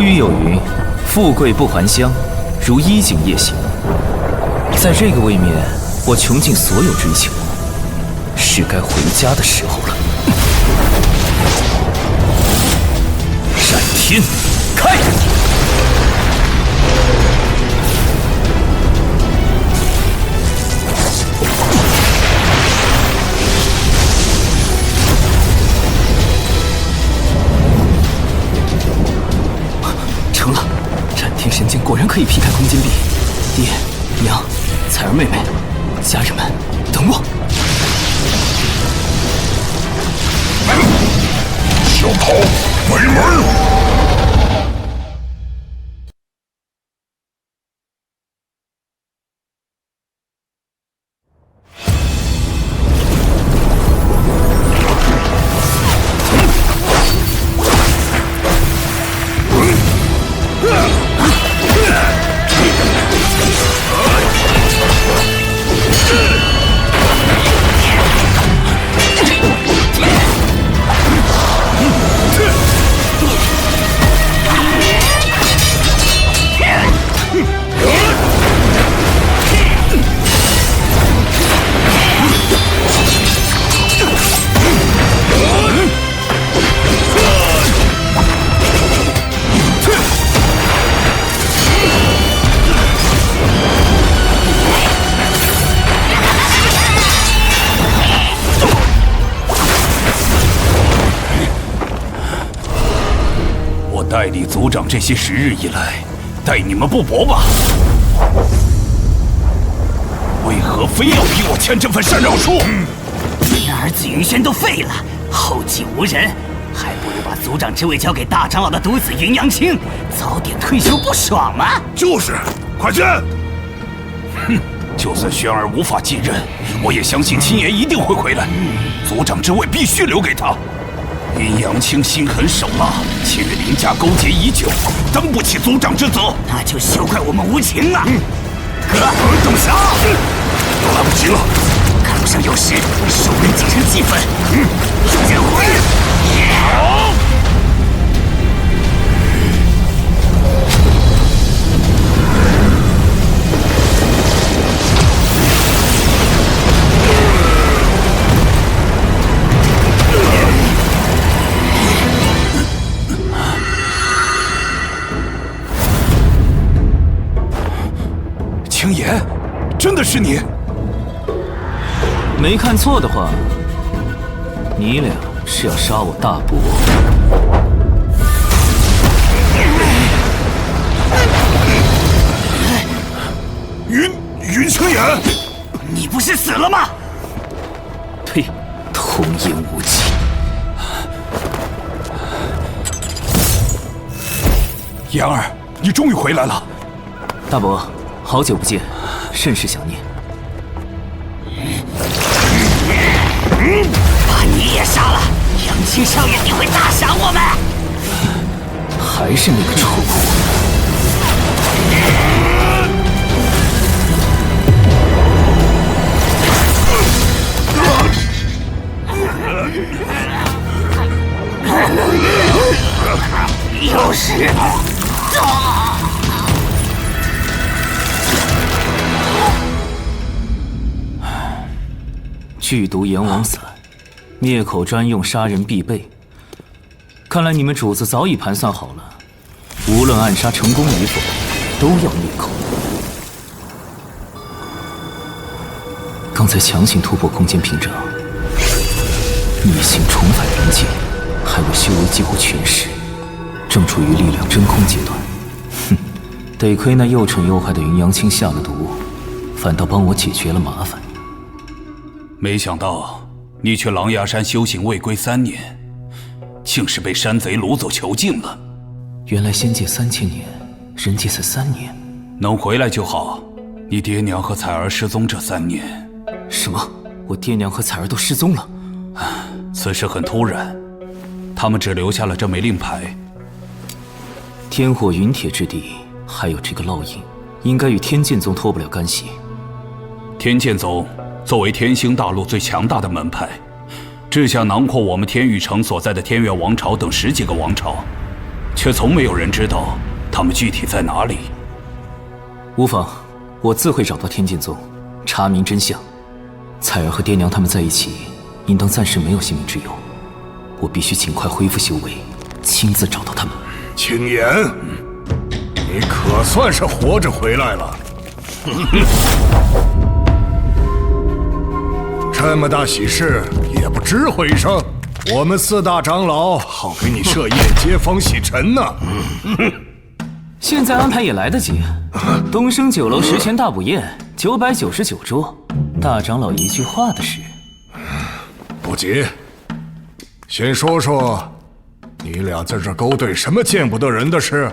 语有云：“富贵不还乡，如衣锦夜行。”在这个位面，我穷尽所有追求，是该回家的时候了。闪天开！成了，斩天神剑果然可以劈开空间壁。爹娘，彩儿妹妹，家人们，等我。小桃，北门！代理族长这些时日以来，待你们不薄吧？为何非要逼我签这份禅让书？你儿子云轩都废了，后继无人，还不如把族长之位交给大长老的独子云阳青，早点退休不爽吗？就是，快签！哼，就算轩儿无法继任，我也相信亲爷一定会回来。族长之位必须留给他。云阳青心狠手辣，且与林家勾结已久，担不起族长之责。那就休怪我们无情了。哥，董侠，都来不及了。赶不上有时，手人几成几分。先回。好。青岩，真的是你？没看错的话，你俩是要杀我大伯。云青岩，你不是死了吗？呸！童言无忌。妍儿，你终于回来了。大伯，好久不见，甚是想念。把你也杀了，阳青少爷定会大赏我们。还是那个臭货。又是。剧毒阎王散，灭口专用，杀人必备。看来你们主子早已盘算好了，无论暗杀成功与否，都要灭口。刚才强行突破空间屏障，逆行重返人界，害我修为几乎全失，正处于力量真空阶段。哼，得亏那又蠢又害的云阳青下了毒，反倒帮我解决了麻烦。没想到你去狼牙山修行未归3年，竟是被山贼掳走囚禁了。原来仙界3000年，人界才3年。能回来就好。你爹娘和彩儿失踪这3年。什么？我爹娘和彩儿都失踪了？此事很突然，他们只留下了这枚令牌。天火云铁之地，还有这个烙印，应该与天剑宗脱不了干系。天剑宗作为天星大陆最强大的门派，志向囊括我们天域城所在的天元王朝等10几个王朝，却从没有人知道他们具体在哪里。无妨，我自会找到天剑宗，查明真相。彩儿和爹娘他们在一起，应当暂时没有性命之忧。我必须尽快恢复修为，亲自找到他们。青岩，你可算是活着回来了。这么大喜事也不知会一声，我们4大长老好给你设宴接风洗尘呢。现在安排也来得及。东升酒楼10全大补宴，999桌，大长老一句话的事。不急，先说说你俩在这勾兑什么见不得人的事？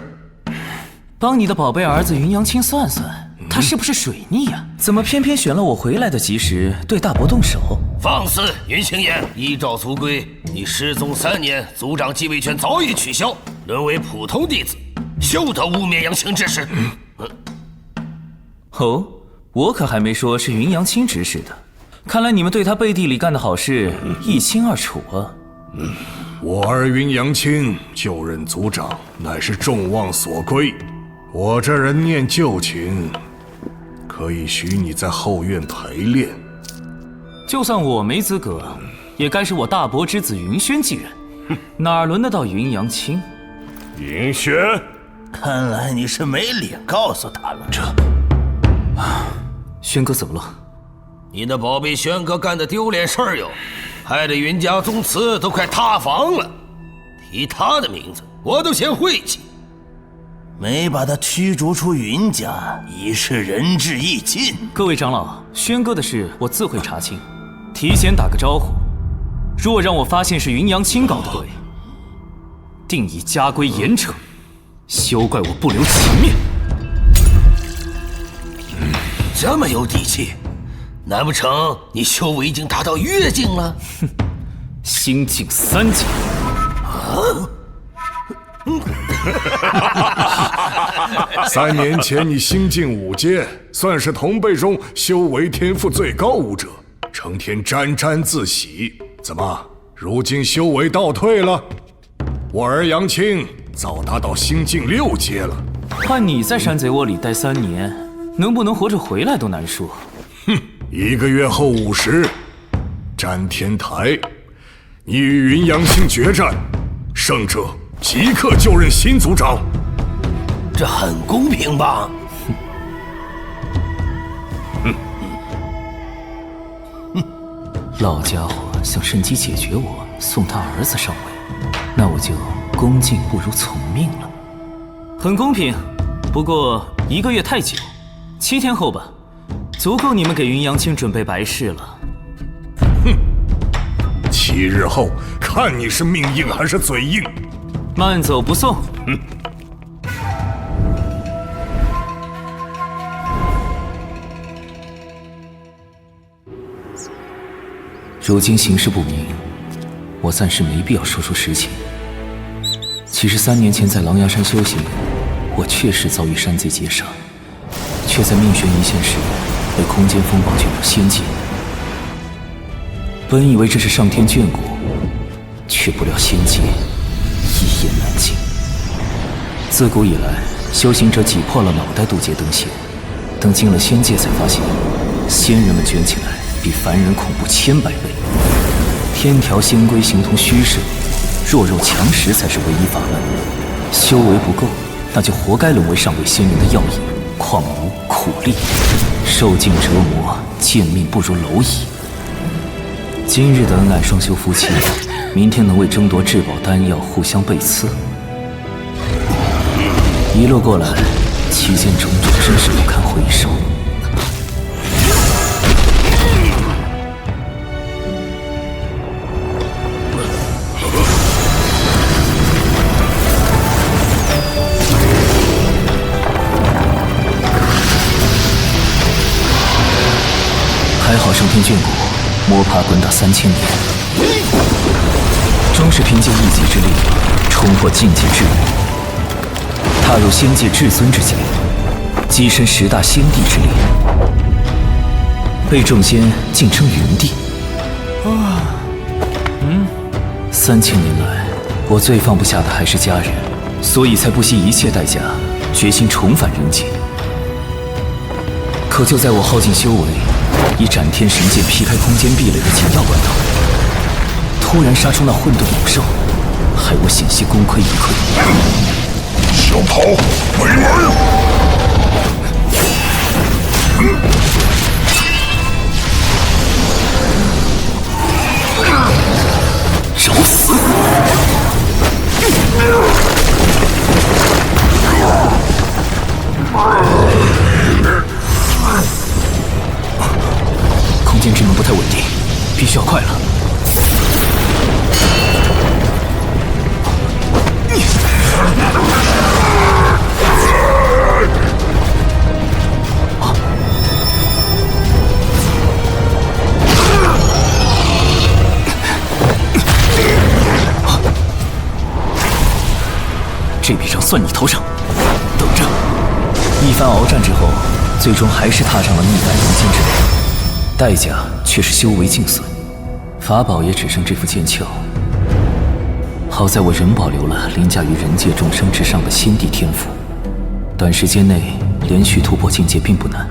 帮你的宝贝儿子云阳青算算，他是不是水逆呀？怎么偏偏选了我回来的吉时对大伯动手？放肆！云青岩，依照族规，你失踪3年，族长继位权早已取消，沦为普通弟子，休得污蔑杨青之事。哦，我可还没说是云阳青指使的。看来你们对他背地里干的好事一清二楚啊。我儿云阳青就任族长，乃是众望所归。我这人念旧情，可以许你在后院陪练。就算我没资格，也该是我大伯之子云轩继任，哪轮得到云阳青？云轩，看来你是没脸告诉他了。轩哥怎么了？你的宝贝轩哥干的丢脸事儿哟，害得云家宗祠都快塌房了。提他的名字，我都嫌晦气。没把他驱逐出云家，已是仁至义尽。各位长老，轩哥的事我自会查清，提前打个招呼。若让我发现是云阳青搞的鬼，定以家规严惩，休怪我不留情面。这么有底气，难不成你修为已经达到月境了？哼，心境3境。3年前你新进5阶，算是同辈中修为天赋最高武者，成天沾沾自喜。怎么，如今修为倒退了？我儿杨青早达到新晋6阶了。看你在山贼窝里待3年，能不能活着回来都难说。哼，1个月后50，詹天台，你与云阳青决战，胜者即刻就任新族长。这很公平吧？老家伙想趁机解决我，送他儿子上位，那我就恭敬不如从命了。很公平，不过1个月太久，7天后吧，足够你们给云阳青准备白事了。哼，7日后看你是命硬还是嘴硬。慢走不送。如今形势不明，我暂时没必要说出实情。其实3年前在狼牙山修行，我确实遭遇山贼劫杀，却在命悬一线时被空间风暴卷入仙界。本以为这是上天眷顾，却不料仙界一言难尽。自古以来，修行者挤破了脑袋渡劫登仙，等进了仙界才发现，仙人们卷起来比凡人恐怖1000倍。天条仙规形同虚设，弱肉强食才是唯一法门。修为不够，那就活该沦为上位仙人的药引，况无苦力，受尽折磨，见命不如蝼蚁。今日的恩爱双修夫妻，明天能为争夺至宝丹药互相背刺。一路过来，其间种种真是不堪回首。还好上天眷顾，摸爬滚打3000年，终是凭借一己之力冲破境界桎梏，踏入仙界至尊之境，跻身10大仙帝之列，被众仙敬称云帝。3000年来，我最放不下的还是家人。所以才不惜一切代价，决心重返人界。可就在我耗尽修为，以斩天神剑劈开空间壁垒的紧要关头，突然杀出那混沌猛兽，害我险些功亏一篑。小跑，没门！找死！空间之门不太稳定，必须要快了。这笔账算你头上，等着！一番鏖战之后，最终还是踏上了逆返人间之路，代价却是修为尽损，法宝也只剩这副剑鞘。好在我仍保留了凌驾于人界众生之上的先帝天赋，短时间内连续突破境界并不难。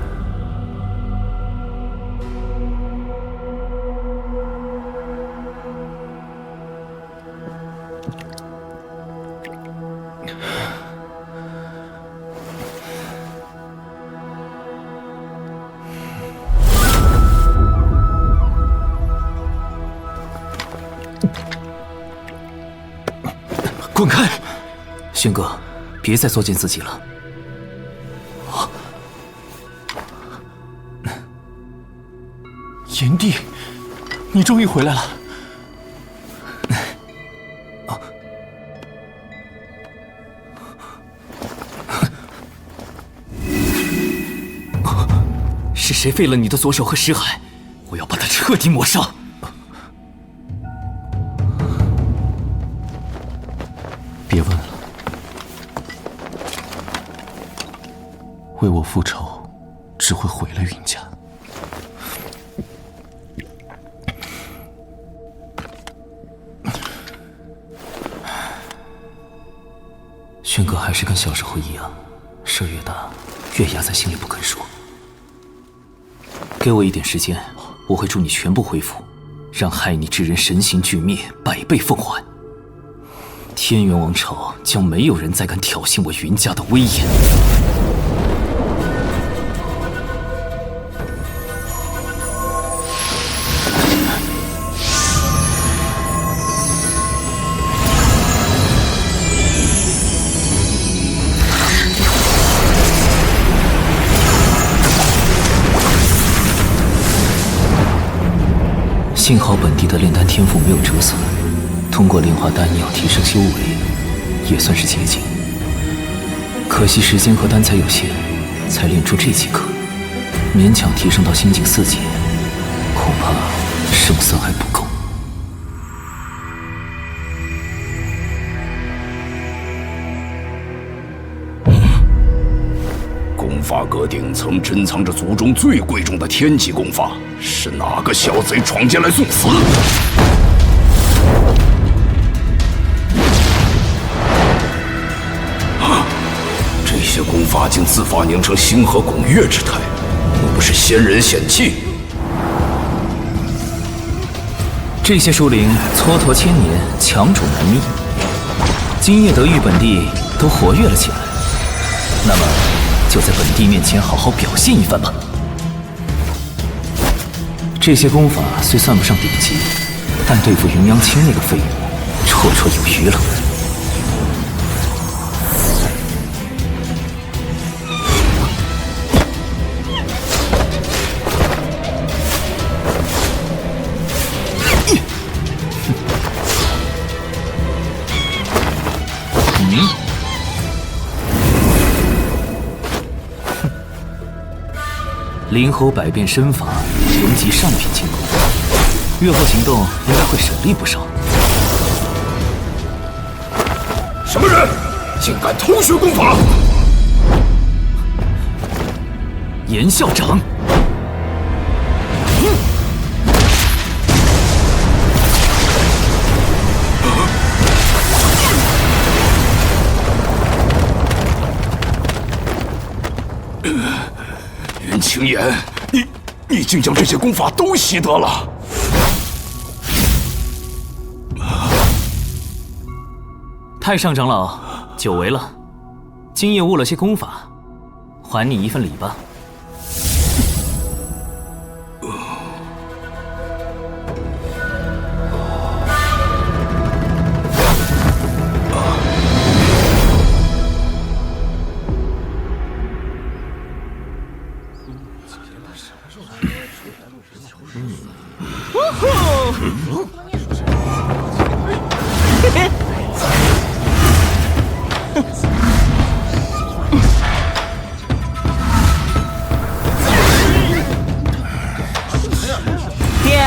滚开！轩哥，别再作践自己了。炎帝，你终于回来了。是谁废了你的左手和识海？我要把他彻底抹杀！别问了，为我复仇，只会毁了云家。轩哥还是跟小时候一样，事儿越大，越压在心里不肯说。给我一点时间，我会助你全部恢复，让害你之人神形俱灭，百倍奉还。天元王朝将没有人再敢挑衅我云家的威严。幸好本地的炼丹天赋没有折损，通过炼化丹药提升修为，也算是捷径。可惜时间和丹材有限，才炼出这几颗，勉强提升到心境4阶，恐怕胜算还不够。功法阁顶层珍藏着族中最贵重的天级功法，是哪个小贼闯进来送死？这些功法竟自发凝成星河拱月之态，莫不是仙人显器？这些树灵蹉跎千年，强主难觅，今夜得遇本地都活跃了起来，那么就在本地面前好好表现一番吧。这些功法虽算不上顶级，但对付云阳青那个废物，绰绰有余了。灵猴百变身法，原级上品轻功，月后行动应该会省力不少。什么人竟敢偷学功法？严校长。青岩，你竟将这些功法都习得了？太上长老，久违了，今夜悟了些功法，还你一份礼吧。爹，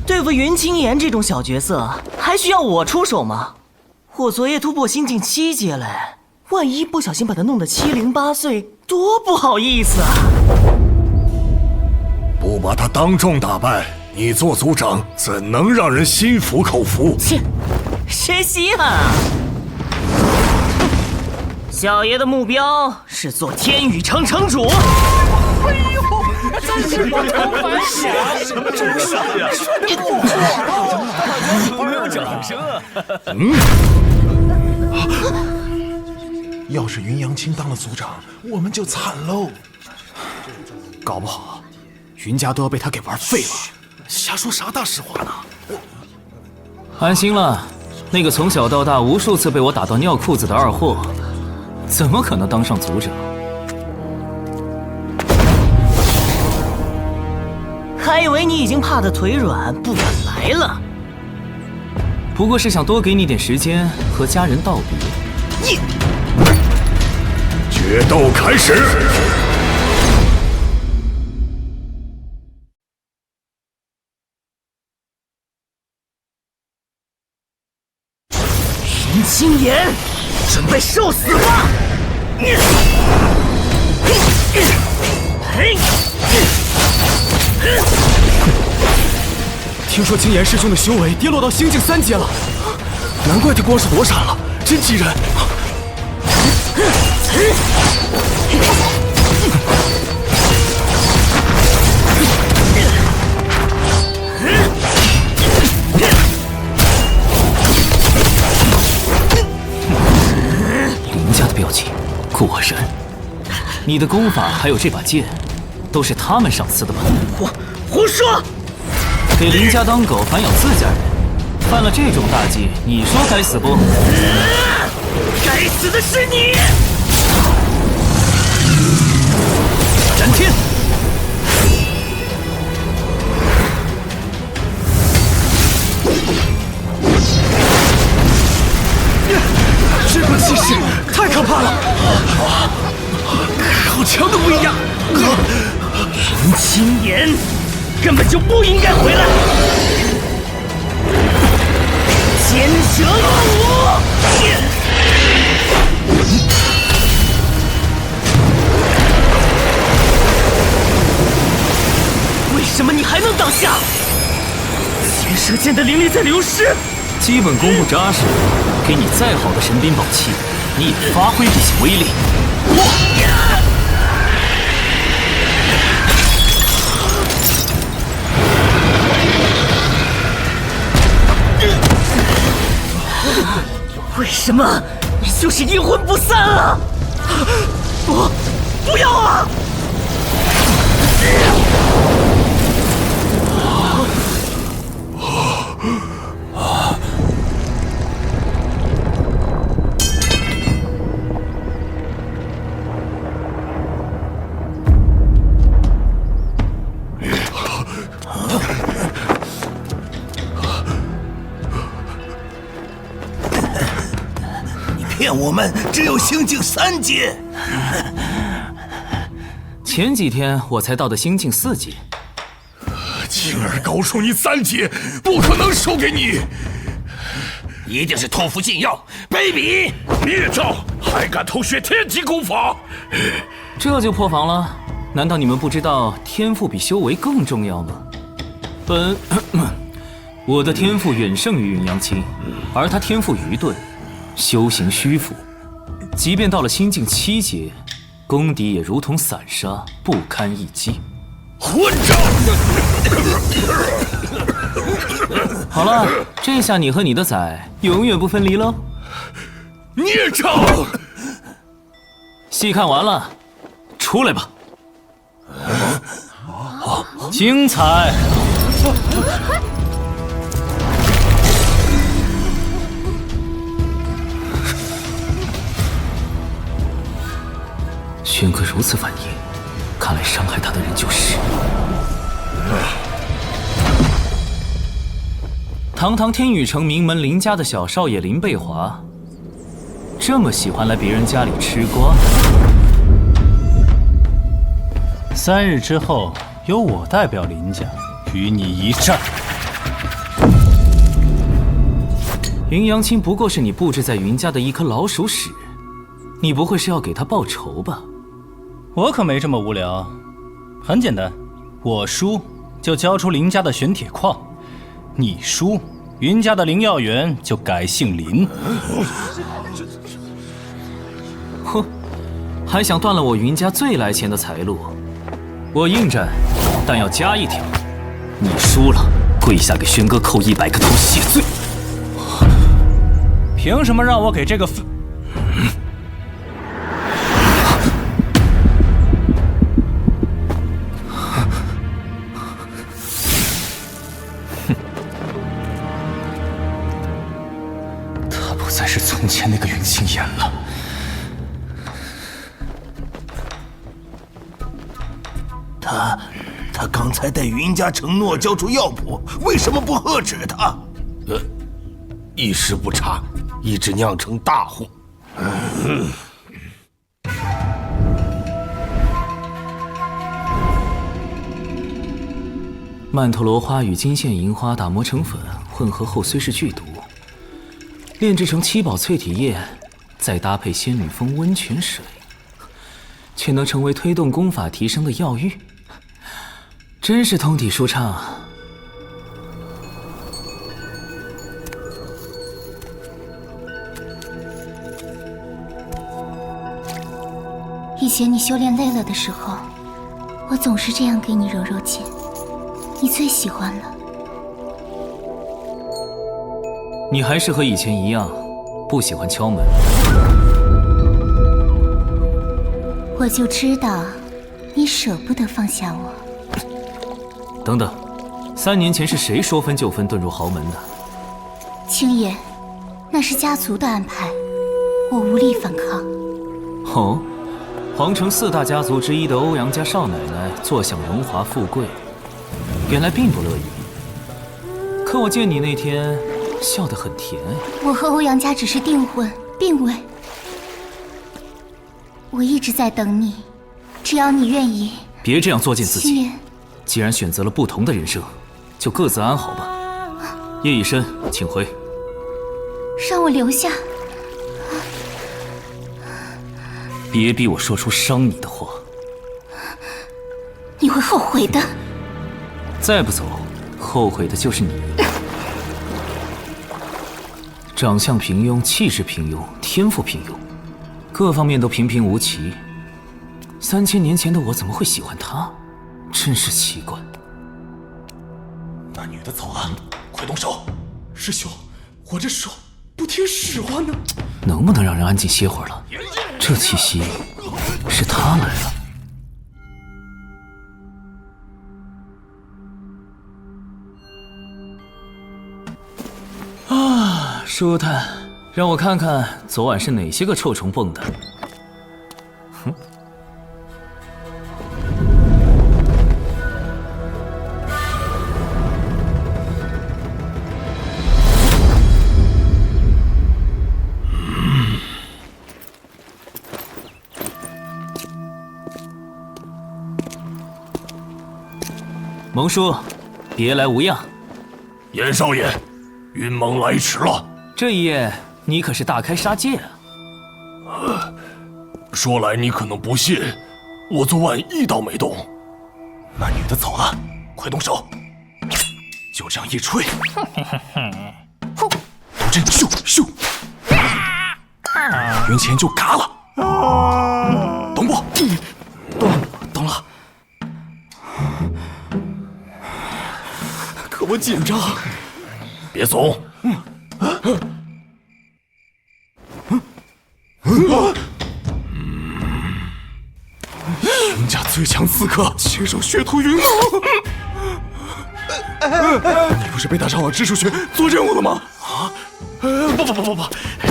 对付云青岩这种小角色，还需要我出手吗？我昨夜突破心境7阶了，万一不小心把他弄得七零八碎，多不好意思啊！不把他当众打败，你做族长怎能让人心服口服？切，谁稀罕啊！小爷的目标是做天宇城城主。哎呦，真是不同凡响，真是说的不错，不用掌声啊！要是云阳青当了族长，我们就惨喽。搞不好，云家都要被他给玩废了。瞎说啥大实话呢？安心了，那个从小到大无数次被我打到尿裤子的二货，怎么可能当上族长？还以为你已经怕得腿软，不敢来了。不过是想多给你点时间和家人道别。决斗开始！云青岩，准备受死吧！听说青岩师兄的修为跌落到星境3阶了，难怪他光是躲闪了，真气人！林家的标记，果然，你的功法还有这把剑，都是他们赏赐的吧？胡说！给林家当狗反咬自家人，犯了这种大忌，你说该死不？该死的是你！斩天！这股气势太可怕了，好强的威压！云青岩根本就不应该回来！奸蛇乱舞！为什么你还能挡下？千蛇剑的灵力在流失。基本功不扎实，给你再好的神兵宝器，你也发挥不起威力。为什么你就是阴魂不散啊？不要啊！骗我们只有星境3阶。前几天我才到的星境4阶。青儿高出你3阶，不可能输给你。一定是托付禁药，卑鄙！孽障，还敢偷学天级功法？这就破防了？难道你们不知道天赋比修为更重要吗？我的天赋远胜于云阳青，而他天赋愚钝，修行虚浮，即便到了心境7阶，公敌也如同散沙，不堪一击。混账！好了，这下你和你的崽永远不分离喽。孽障！戏看完了，出来吧。精彩！轩哥如此反应，看来伤害他的人就是……堂堂天宇城名门林家的小少爷林贝华，这么喜欢来别人家里吃瓜。3日之后，由我代表林家与你一战。云阳青不过是你布置在云家的一颗老鼠屎，你不会是要给他报仇吧？我可没这么无聊。很简单，我输就交出林家的玄铁矿，你输，云家的灵药园就改姓林。哼，还想断了我云家最来钱的财路？我应战，但要加一条：你输了，跪下给轩哥叩100个头谢罪。凭什么让我给这个他不再是从前那个云青言了。他刚才对云家承诺交出药谱，为什么不喝止他？一时不察，一直酿成大祸。曼陀罗花与金线银花打磨成粉，混合后虽是剧毒，炼制成7宝淬体液，再搭配仙女峰温泉水，却能成为推动功法提升的药浴，真是通体舒畅啊！以前你修炼累了的时候，我总是这样给你揉揉肩，你最喜欢了。你还是和以前一样，不喜欢敲门。我就知道，你舍不得放下我。等等，3年前是谁说分就分遁入豪门的？青叶，那是家族的安排，我无力反抗。哦，皇城4大家族之一的欧阳家少奶奶坐享荣华富贵，原来并不乐意。可我见你那天笑得很甜哎。我和欧阳家只是订婚，并未。我一直在等你，只要你愿意。别这样作践自己。青叶，既然选择了不同的人生，就各自安好吧。叶以琛，请回。让我留下。别逼我说出伤你的话。你会后悔的。再不走，后悔的就是你。长相平庸，气质平庸，天赋平庸，各方面都平平无奇。3000年前的我怎么会喜欢他？真是奇怪。那女的走了，快动手！师兄，我这手不听使唤呢。能不能让人安静歇会儿了？这气息，是他来了。啊，舒坦，让我看看昨晚是哪些个臭虫蹦的。哼。蒙叔，别来无恙。严少爷，云盟来迟了。这一夜你可是大开杀戒啊！说来你可能不信，我昨晚一刀没动。那女的走了，快动手！就这样一吹，斗阵咻咻，云前就嘎了。懂不？懂了。可我紧张。别怂。云家最强刺客，亲手血屠云龙。你不是被大长老支出去做任务了吗？啊！不，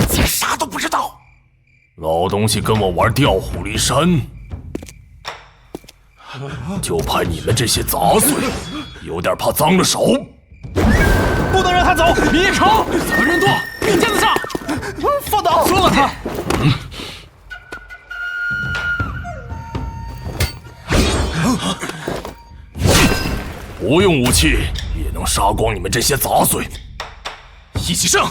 竟然啥都不知道。老东西跟我玩调虎离山，就怕你们这些杂碎有点怕脏了手。不能让他走！叶城，咱们人多，并肩子上，放倒，说了他。不用武器也能杀光你们这些杂碎，一起上！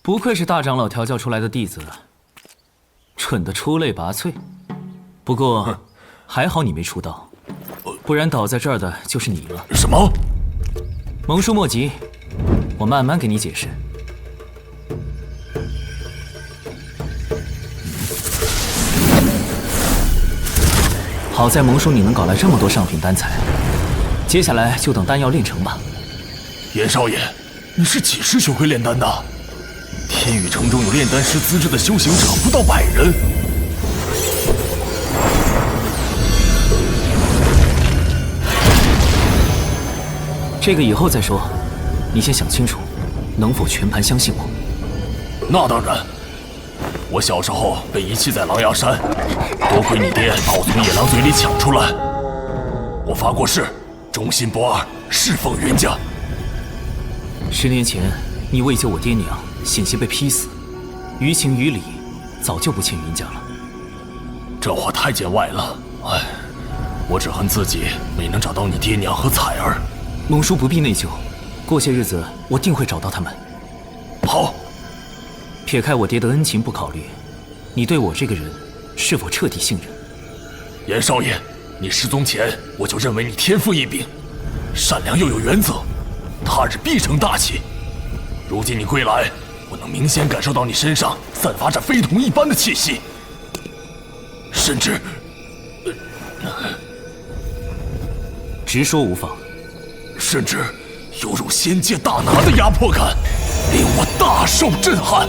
不愧是大长老调教出来的弟子，蠢得出类拔萃。不过，还好你没出道，不然倒在这儿的就是你了。什么？蒙叔莫急，我慢慢给你解释。好在蒙叔你能搞来这么多上品丹材，接下来就等丹药炼成吧。严少爷，你是几时学会炼丹的？天宇城中有炼丹师资质的修行者不到100人。这个以后再说，你先想清楚，能否全盘相信我？那当然，我小时候被遗弃在狼牙山，多亏你爹把我从野狼嘴里抢出来，我发过誓，忠心不二，侍奉云家。10年前，你为救我爹娘，险些被劈死，于情于理，早就不欠云家了。这话太见外了，哎，我只恨自己没能找到你爹娘和彩儿。蒙叔不必内疚，过些日子我定会找到他们。好。撇开我爹的恩情不考虑，你对我这个人是否彻底信任？严少爷，你失踪前我就认为你天赋异禀，善良又有原则，他日必成大器。如今你归来，我能明显感受到你身上散发着非同一般的气息，甚至……直说无妨。甚至犹如仙界大拿的压迫感，令我大受震撼。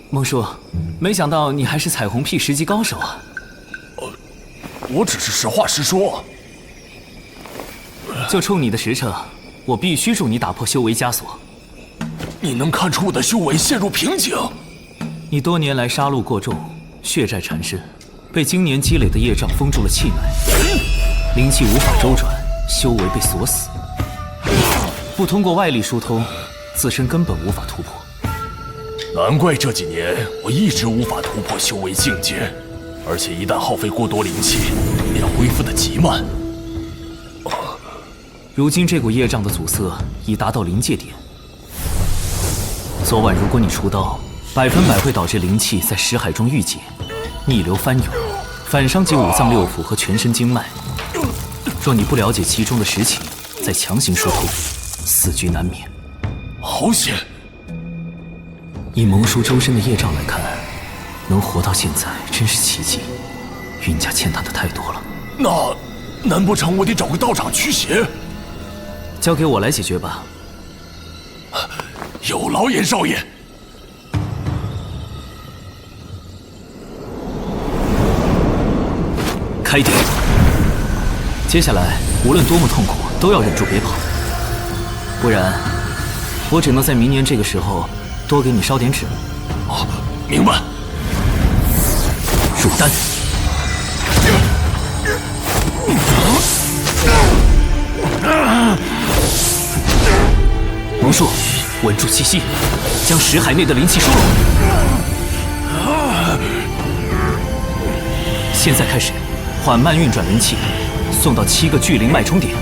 蒙叔，没想到你还是彩虹屁10级高手啊！我只是实话实说。就冲你的实诚，我必须助你打破修为枷锁。你能看出我的修为陷入瓶颈？你多年来杀戮过重，血债缠身，被今年积累的业障封住了气脉，灵气无法周转，修为被锁死。不通过外力疏通，自身根本无法突破。难怪这几年我一直无法突破修为境界，而且一旦耗费过多灵气，便恢复得极慢。如今这股业障的阻塞已达到临界点。昨晚如果你出刀，100%会导致灵气在识海中郁结，逆流翻涌，反伤及五脏六腑和全身经脉。若你不了解其中的实情，再强行疏通，死局难免。好险！以蒙叔周身的业障来看，能活到现在真是奇迹。云家欠他的太多了。那难不成我得找个道长驱邪？交给我来解决吧。有劳严少爷。开点。接下来无论多么痛苦，都要忍住别跑，不然我只能在明年这个时候多给你烧点纸。哦，明白。入丹。术，稳住气息，将识海内的灵气收拢。现在开始，缓慢运转灵气，送到7个巨灵脉冲点。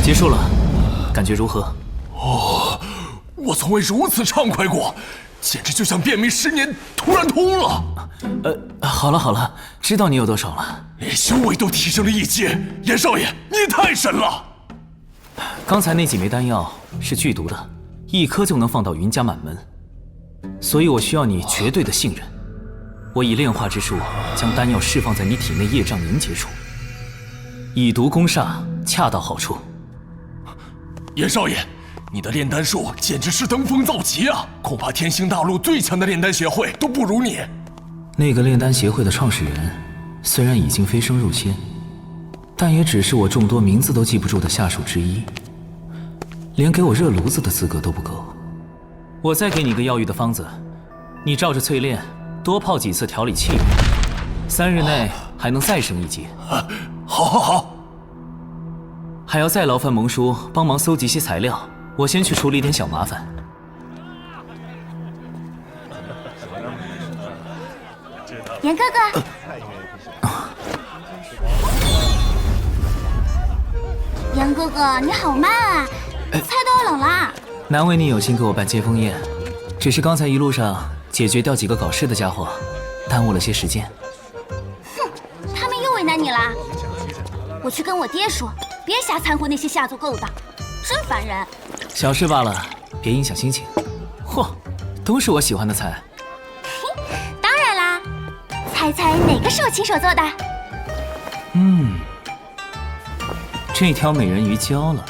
结束了，感觉如何？哦，我从未如此畅快过，简直就像便秘10年突然通了。好了，知道你有多少了，连修为都提升了1阶，严少爷，你也太神了！刚才那几枚丹药是剧毒的，1颗就能放到云家满门，所以我需要你绝对的信任。我以炼化之术将丹药释放在你体内业障凝结处，以毒攻煞，恰到好处。严少爷，你的炼丹术简直是登峰造极啊！恐怕天星大陆最强的炼丹协会都不如你。那个炼丹协会的创始人，虽然已经飞升入仙，但也只是我众多名字都记不住的下属之一，连给我热炉子的资格都不够。我再给你个药浴的方子，你照着淬炼，多泡几次调理气运，3日内还能再升1阶。好。还要再劳烦蒙叔帮忙搜集些材料，我先去处理点小麻烦。严哥哥，严哥哥，你好慢啊，菜都要冷啦。难为你有心给我办接风宴，只是刚才一路上解决掉几个搞事的家伙，耽误了些时间。哼，他们又为难你啦。我去跟我爹说，别瞎掺和那些下作勾当，真烦人。小事罢了，别影响心情。嚯，都是我喜欢的菜。当然啦，猜猜哪个是我亲手做的？这条美人鱼焦了。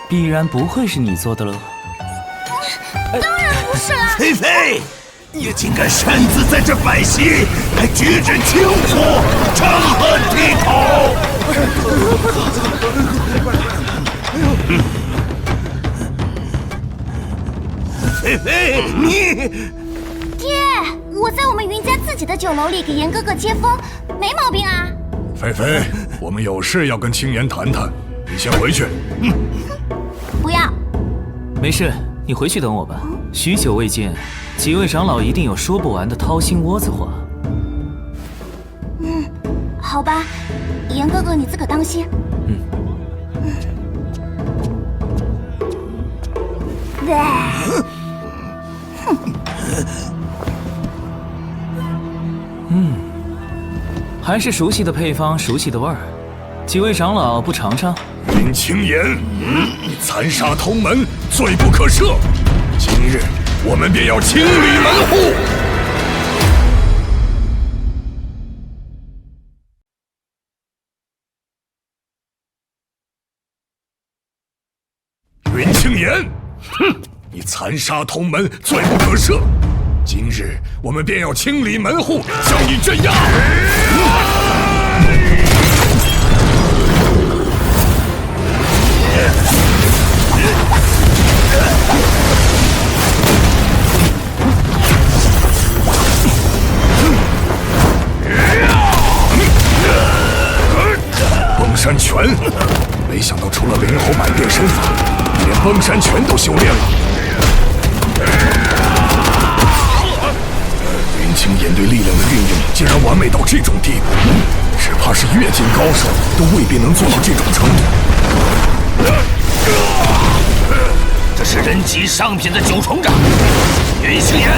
必然不会是你做的喽。当然不是啦。菲菲，你竟敢擅自在这摆席，还举止轻浮，成何体统！菲菲，你……爹，我在我们云家自己的酒楼里给严哥哥接风，没毛病啊。菲菲，我们有事要跟青岩谈谈，你先回去。不要。没事，你回去等我吧。许久未见，几位长老一定有说不完的掏心窝子话。好吧，严哥哥你自个当心。还是熟悉的配方，熟悉的味儿。几位长老不尝尝？云青岩，你残杀同门，罪不可赦。今日我们便要清理门户。云青岩，你残杀同门，罪不可赦。今日我们便要清理门户，将你镇压。崩山拳，没想到除了灵猴百变身法，你连崩山拳都修炼了。云青岩对力量的运用竟然完美到这种地步，只怕是越境高手都未必能做到这种程度。这是人级上品的九重掌，云青岩，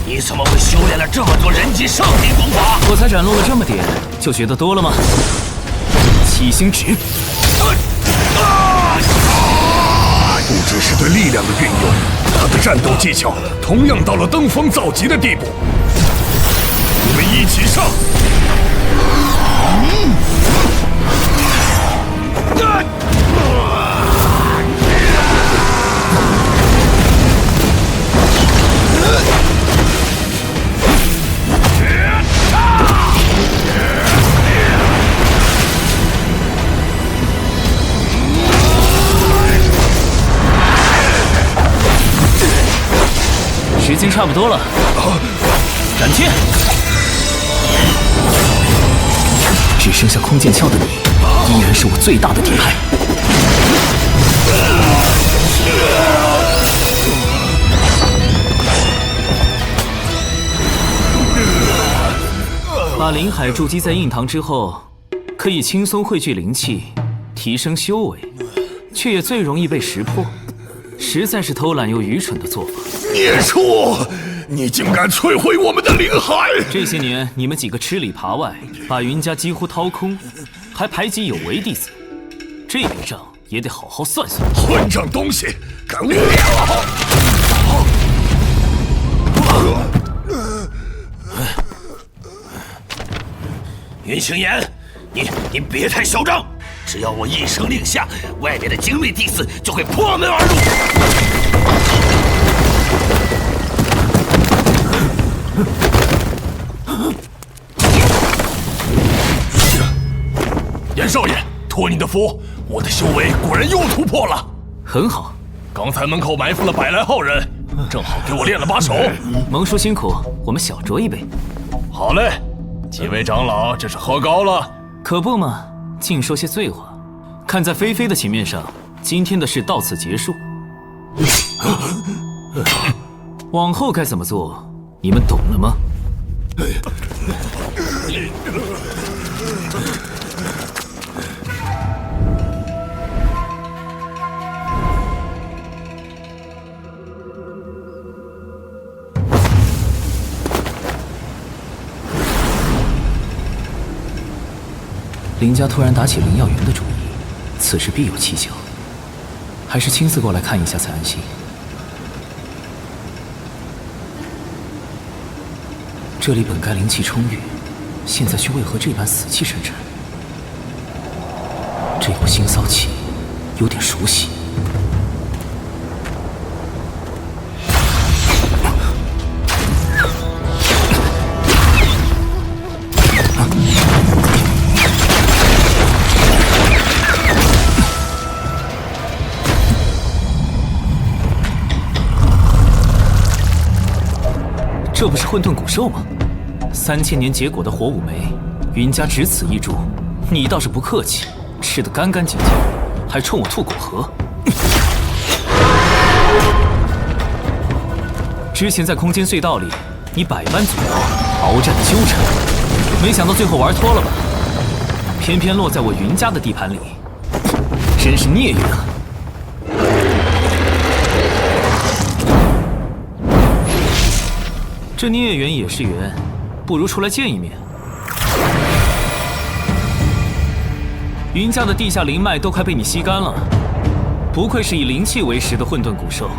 你怎么会修炼了这么多人级上品功法？我才展露了这么点，就觉得多了吗？七星指，不只是对力量的运用，他的战斗技巧同样到了登峰造极的地步。我们一起上！时间差不多了，斩天！只剩下空剑鞘的你，依然是我最大的敌派。把灵海筑基在印堂之后，可以轻松汇聚灵气，提升修为，却也最容易被识破，实在是偷懒又愚蠢的做法。孽畜！你竟敢摧毁我们的灵海！这些年你们几个吃里扒外，把云家几乎掏空，还排挤有为弟子，这笔账也得好好算算。混账东西，敢污蔑我！云青岩，你别太嚣张！只要我一声令下，外面的精锐弟子就会破门而入。严少爷，托你的福，我的修为果然又突破了。很好，刚才门口埋伏了100来号人，正好给我练了把手。蒙叔辛苦，我们小酌一杯。好嘞，几位长老这是喝高了。可不嘛，净说些醉话。看在菲菲的情面上，今天的事到此结束。往后该怎么做，你们懂了吗？林家突然打起灵药园的主意，此事必有蹊跷，还是亲自过来看一下才安心。这里本该灵气充裕，现在却为何这般死气沉沉？这股腥骚气有点熟悉。这不是混沌古兽吗？3000年结果的火舞梅，云家只此一株，你倒是不客气，吃得干干净净，还冲我吐果核。之前在空间隧道里，你百般阻挠，鏖战纠缠，没想到最后玩脱了吧？偏偏落在我云家的地盘里，真是孽缘啊！这孽缘也是缘，不如出来见一面。云家的地下灵脉都快被你吸干了，不愧是以灵气为食的混沌古兽。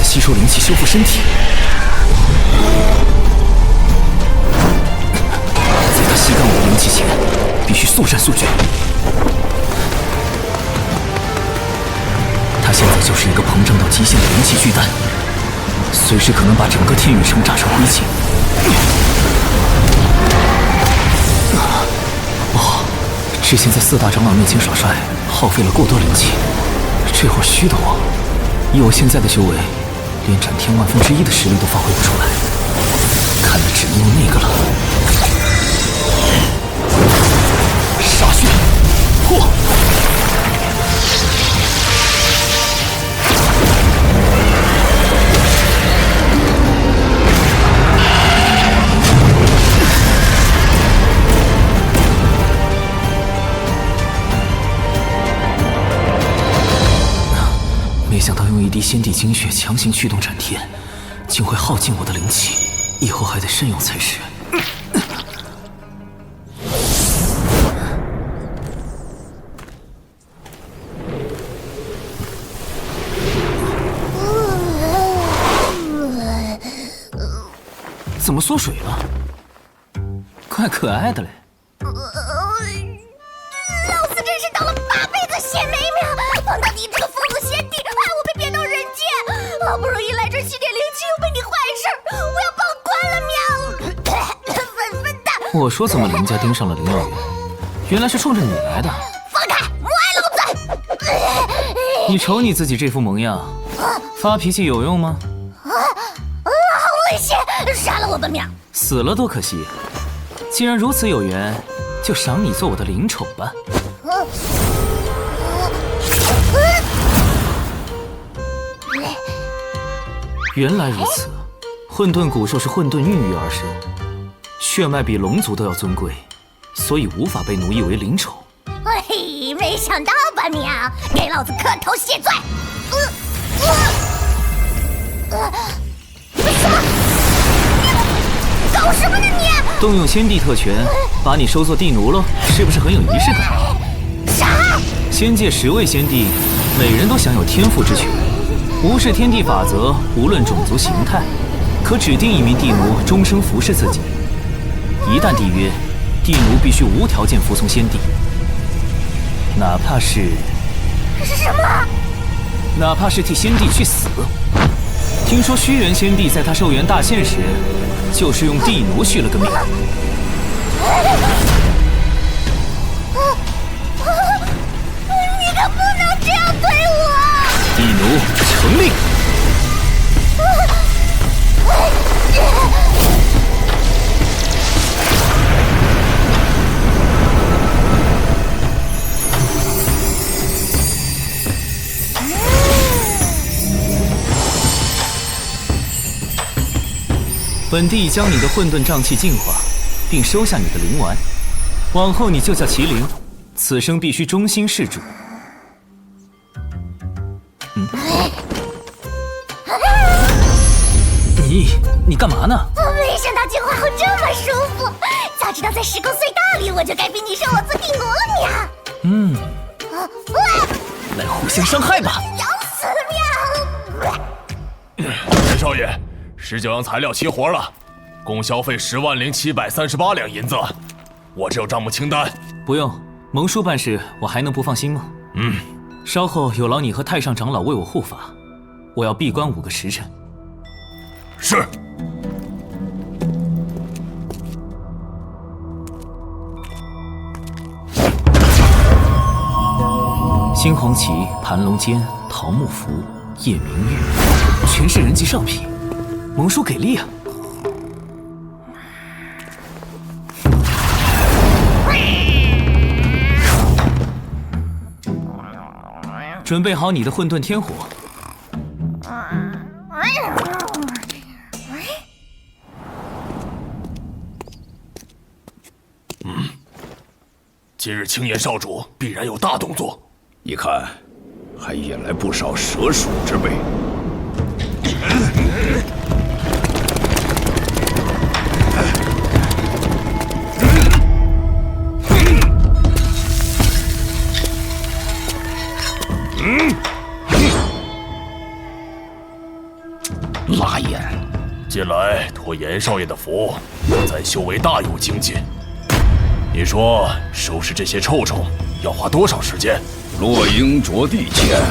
吸收灵气，修复身体。在他吸干我的灵气前，必须速战速决。他现在就是一个膨胀到极限的灵气巨蛋，随时可能把整个天宇城炸成灰烬。之前在4大长老面前耍帅，耗费了过多灵气，这会儿虚的慌。以我现在的修为，连斩天1/1000的实力都发挥不出来，看来只能用那个了。杀血破！滴先帝精血强行驱动斩天，竟会耗尽我的灵气，以后还得慎用才是。怎么缩水了？怪可爱的嘞。老子真是当了8辈子仙梅苗，碰到你这个疯子先帝，害我被贬到人间，好不容易来这儿吸点灵气，又被你坏事，我要报官了喵！笨蛋！我说怎么林家盯上了灵药园，原来是冲着你来的。放开，母爱老子！你瞅你自己这副模样，发脾气有用吗？好危险！杀了我吧喵！死了多可惜。既然如此有缘，就赏你做我的灵宠吧。原来如此，混沌古兽是混沌孕育而生，血脉比龙族都要尊贵，所以无法被奴役为灵宠。嘿，没想到吧喵！给老子磕头谢罪！什么？搞什么呢你？动用先帝特权，把你收作地奴喽，是不是很有仪式感？啥？仙界10位仙帝，每人都享有天赋之权，无视天地法则，无论种族形态，可指定一名地奴终生服侍自己。一旦缔约，地奴必须无条件服从先帝，哪怕是什么？哪怕是替先帝去死。听说虚元先帝在他寿元大限时，就是用地奴续了个命。你可不能这样对我！地奴成命！本帝已将你的混沌瘴气净化，并收下你的灵丸，往后你就叫麒麟，此生必须忠心事主。你干嘛呢？没想到进化后这么舒服，早知道在时空隧道里，我就该逼你让我做地奴了喵！来互相伤害吧！咬死喵！袁少爷，19样材料齐活了，共消费100738两银子。我这有账目清单。不用，蒙叔办事，我还能不放心吗？稍后有劳你和太上长老为我护法，我要闭关5个时辰。是。新黄旗、盘龙尖、桃木符、夜明玉，全是人级上品，蒙叔给力啊！准备好你的混沌天火。今日青岩少主必然有大动作。你看，还引来不少蛇鼠之辈。拉眼，近来托严少爷的福，在修为大有精进。你说收拾这些臭虫要花多少时间？落英着地前。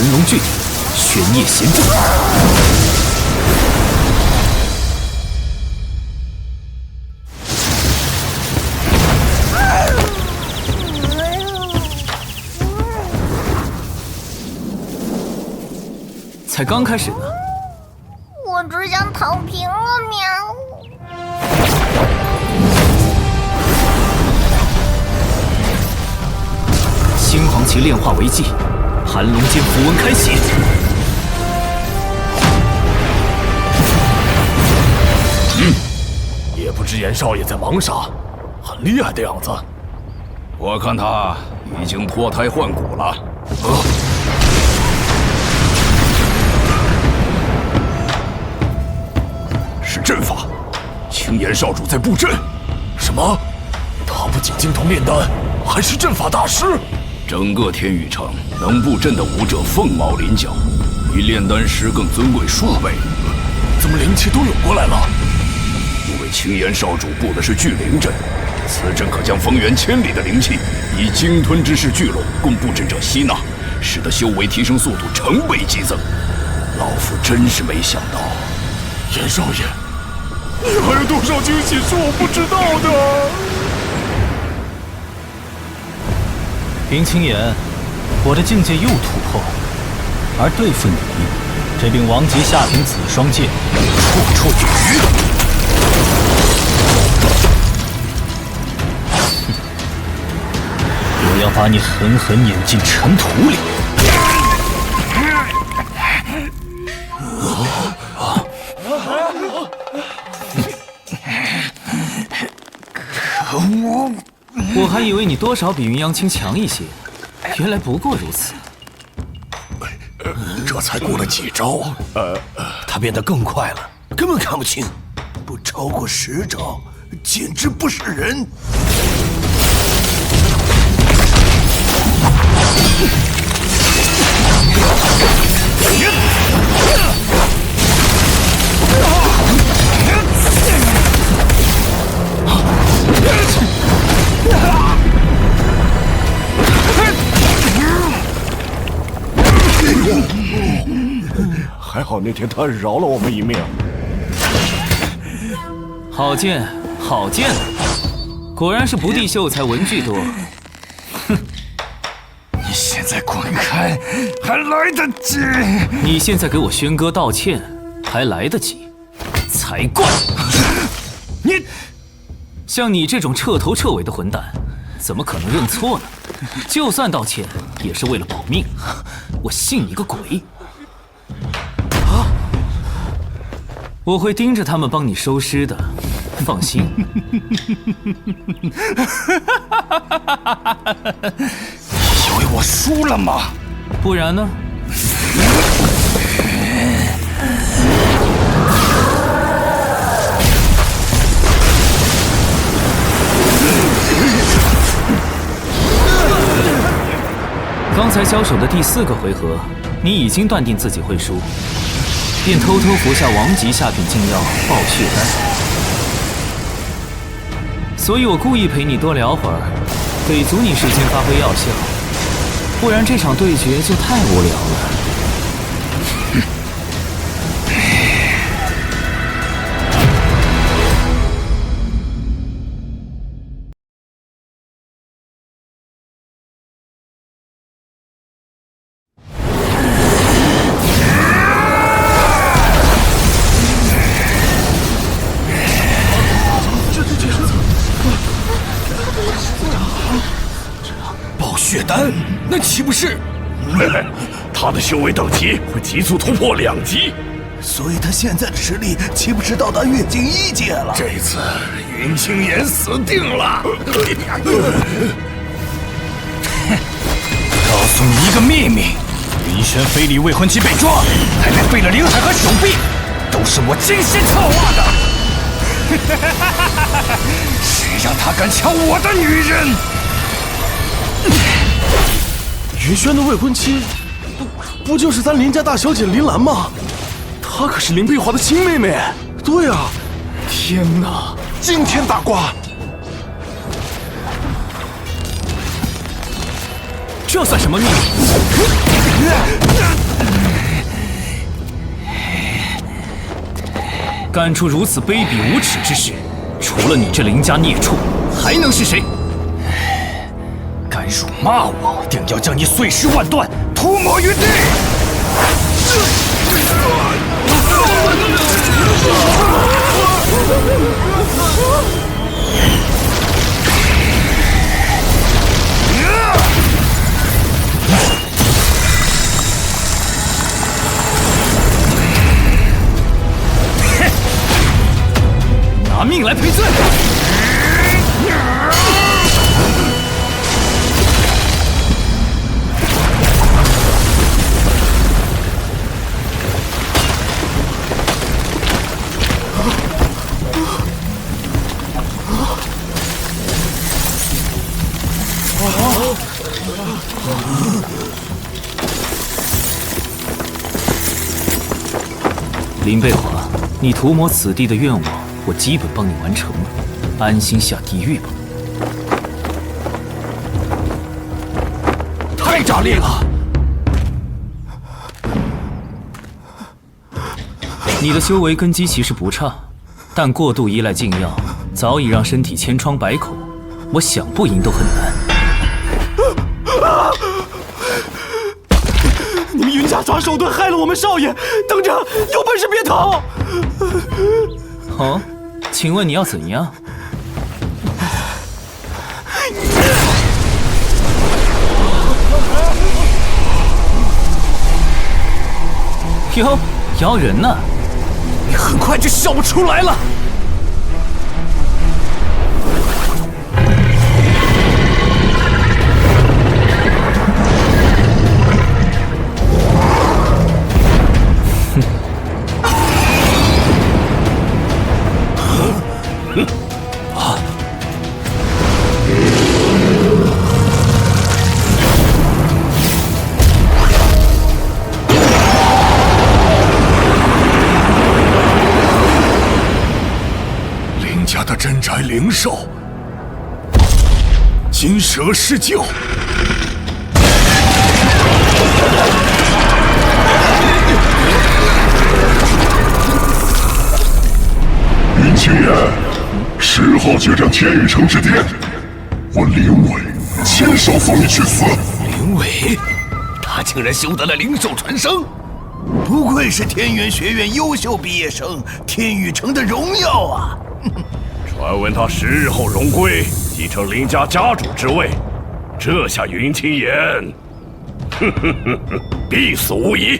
寒龙巨体，玄夜贤阵。才刚开始呢。我只想躺平了，喵。星黄旗炼化为际，寒龙剑符文开启。也不知严少爷在忙啥，很厉害的样子。我看他已经脱胎换骨了。是阵法，青岩少主在布阵。什么？他不仅精通炼丹，还是阵法大师。整个天宇城能布阵的武者凤毛麟角，比炼丹师更尊贵数倍。怎么灵气都涌过来了？因为青岩少主布的是聚灵阵，此阵可将方圆千里的灵气以鲸吞之势聚拢，供布阵者吸纳，使得修为提升速度成倍激增。老夫真是没想到，严少爷，你还有多少惊喜是我不知道的？林青岩，我的境界又突破，而对付你，这柄王级下品紫霜剑绰绰有余。我要把你狠狠碾进尘土里！可恶！我还以为你多少比云阳青强一些，原来不过如此。这才过了几招啊！他变得更快了，根本看不清，不超过10招，简直不是人。还好那天他饶了我们一命。好剑，好剑，果然是不地秀才文具多。哼！你现在滚开，还来得及。你现在给我轩哥道歉，还来得及，才怪！你，像你这种彻头彻尾的混蛋，怎么可能认错呢？就算道歉，也是为了保命。我信你个鬼！我会盯着他们帮你收尸的，放心。以为我输了吗？不然呢？刚才交手的第4个回合，你已经断定自己会输，便偷偷服下王级下品禁药暴血丹。所以我故意陪你多聊会儿，给足你时间发挥药效，不然这场对决就太无聊了。血丹，那岂不是？他的修为等级会急速突破2级，所以他现在的实力岂不是到达月境1阶了？这次云青岩死定了！告诉你一个秘密，云轩非礼未婚妻被抓，还被废了灵海和手臂，都是我精心策划的。谁让他敢抢我的女人？云轩的未婚妻，不就是咱林家大小姐林兰吗？她可是林佩华的亲妹妹。对啊，天哪，惊天大瓜！这算什么秘密？干出如此卑鄙无耻之事，除了你这林家孽畜，还能是谁？敢辱骂我，定要将你碎尸万段，涂抹于地！拿命来赔罪！林贝华，你涂抹此地的愿望，我基本帮你完成了，安心下地狱吧。太炸裂了！你的修为根基其实不差，但过度依赖禁药，早已让身体千疮百孔，我想不赢都很难。你们云家耍手段害了我们少爷，等着，有本事别逃！哦，请问你要怎样？哟，妖人呢？你很快就笑不出来了。镇宅灵兽，金蛇施救。云清言，10号决战天宇城之巅，我林伟亲手送你去死。林伟，他竟然修得了灵兽传声，不愧是天元学院优秀毕业生，天宇城的荣耀啊！传闻他10日后荣归，继承林家家主之位。这下云清言，必死无疑。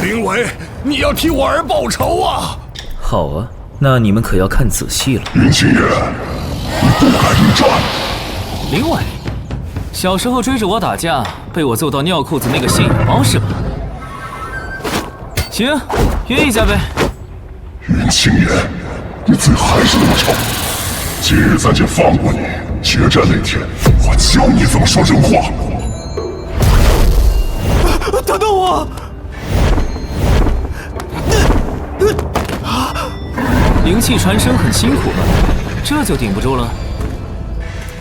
林伟，你要替我儿报仇啊！好啊，那你们可要看仔细了。云清言，你不敢应战。林伟，小时候追着我打架，被我揍到尿裤子那个现眼包是吧？行，约一下呗。云清言，你嘴还是那么臭。今日咱就放过你，决战那天，我教你怎么说人话。等等我！灵气传声很辛苦吧？这就顶不住了？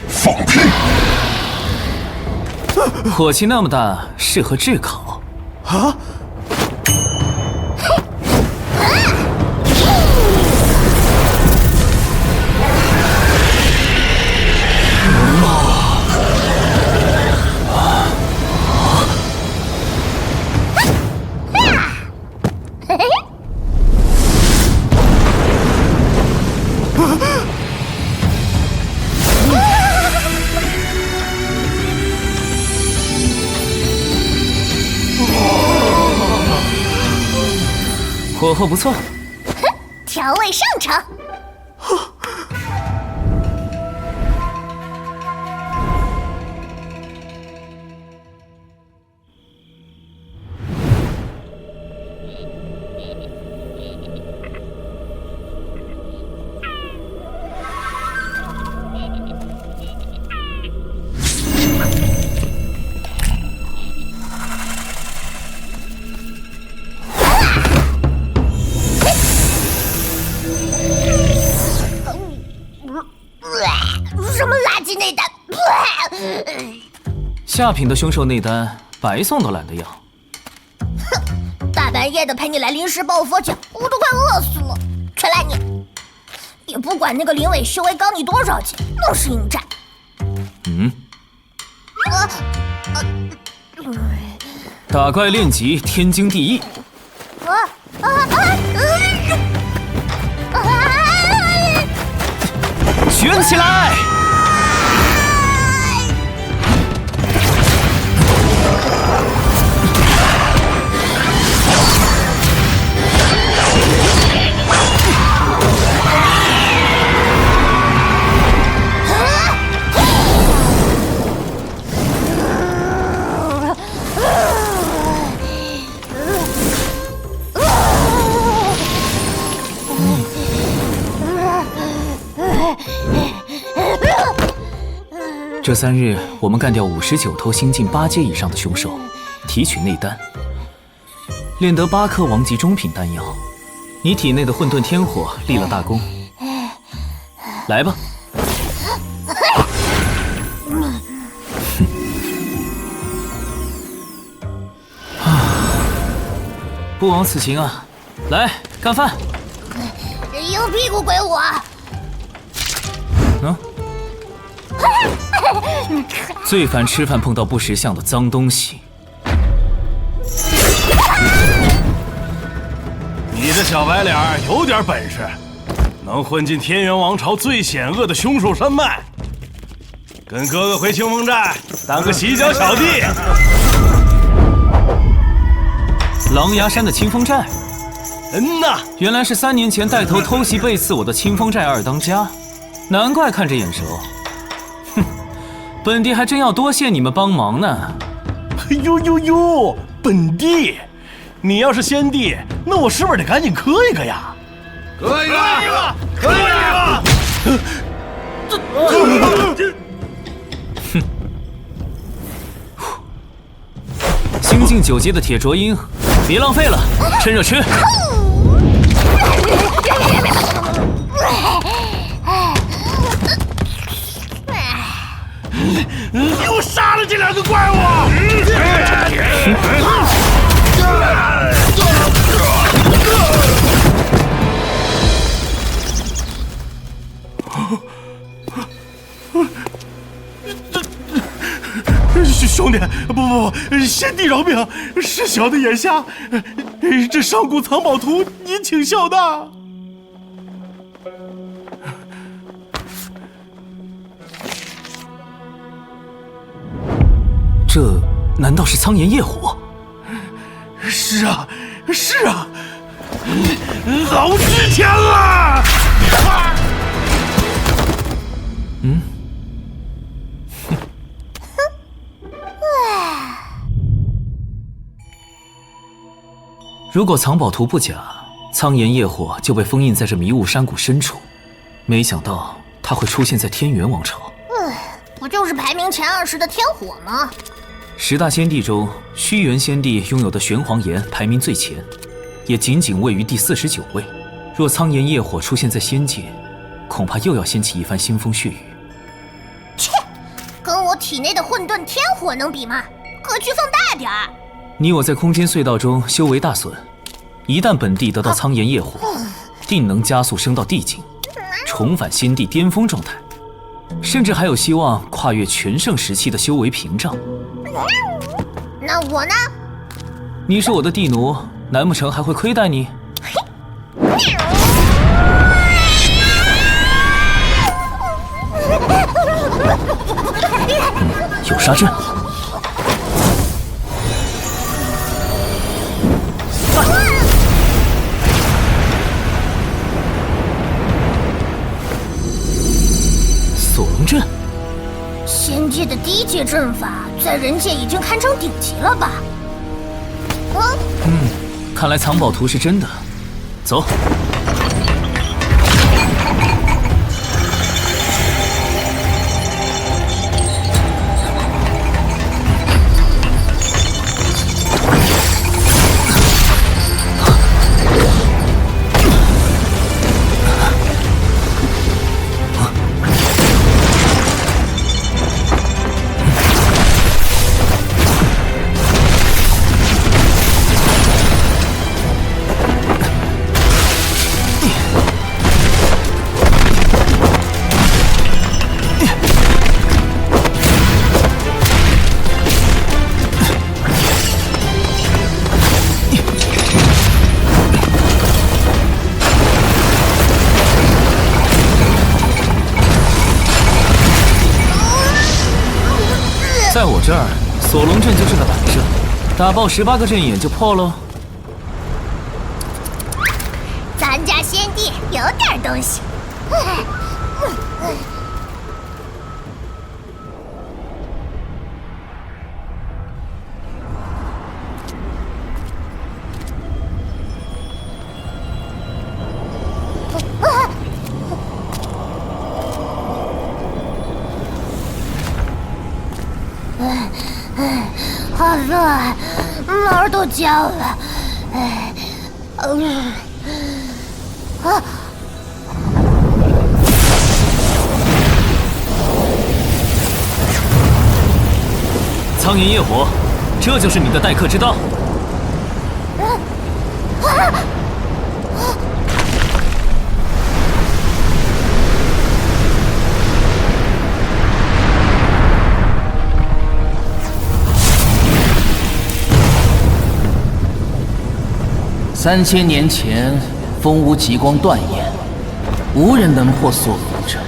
放屁！火气那么大，适合炙烤。啊！火候不错，调味上乘。下品的凶兽内丹白送都懒得要。哼，大半夜的陪你来临时抱佛脚，我都快饿死了。全赖你！也不管那个林伟修为高你多少级，都是应战。打怪练级，天经地义。卷起来！这3日，我们干掉59头新晋8阶以上的凶兽，提取内丹，炼得8颗王级中品丹药。你体内的混沌天火立了大功。来吧。不枉此行啊！来干饭。硬屁股鬼我。最烦吃饭碰到不识相的脏东西。你的小白脸有点本事，能混进天元王朝最险恶的凶兽山脉，跟哥哥回清风寨当个洗脚小弟。狼牙山的清风寨？呐，原来是3年前带头偷袭背刺我的清风寨二当家，难怪看着眼熟。哼，本帝还真要多谢你们帮忙呢。呦，本帝，你要是先帝，那我是不是得赶紧磕一个呀？磕一个！新晋9阶的铁啄鹰，别浪费了，趁热吃。给我杀了这2个怪物！兄弟，不，先帝饶命，是小的眼瞎。这上古藏宝图，你请笑纳。这难道是苍炎夜火？是啊，老值钱了！如果藏宝图不假，苍炎夜火就被封印在这迷雾山谷深处。没想到它会出现在天元王朝。不就是排名前20的天火吗？10大仙帝中，虚元仙帝拥有的玄黄岩排名最前，也仅仅位于第49位。若苍炎夜火出现在仙界，恐怕又要掀起一番腥风血雨。切，跟我体内的混沌天火能比吗？格局放大点儿。你我在空间隧道中修为大损，一旦本帝得到苍炎夜火，定能加速升到地境，重返仙帝巅峰状态，甚至还有希望跨越全盛时期的修为屏障。那我呢？你是我的地奴，难不成还会亏待你？有杀阵。锁龙阵，仙界的低阶阵法，在人界已经堪称顶级了吧？看来藏宝图是真的。走。在我这儿，锁龙阵就是个摆设，打爆18个阵眼就破喽。咱家先帝有点东西。好热，毛都焦了。苍炎业火，这就是你的待客之道。3000年前，风无极光断焰，无人能破锁龙阵。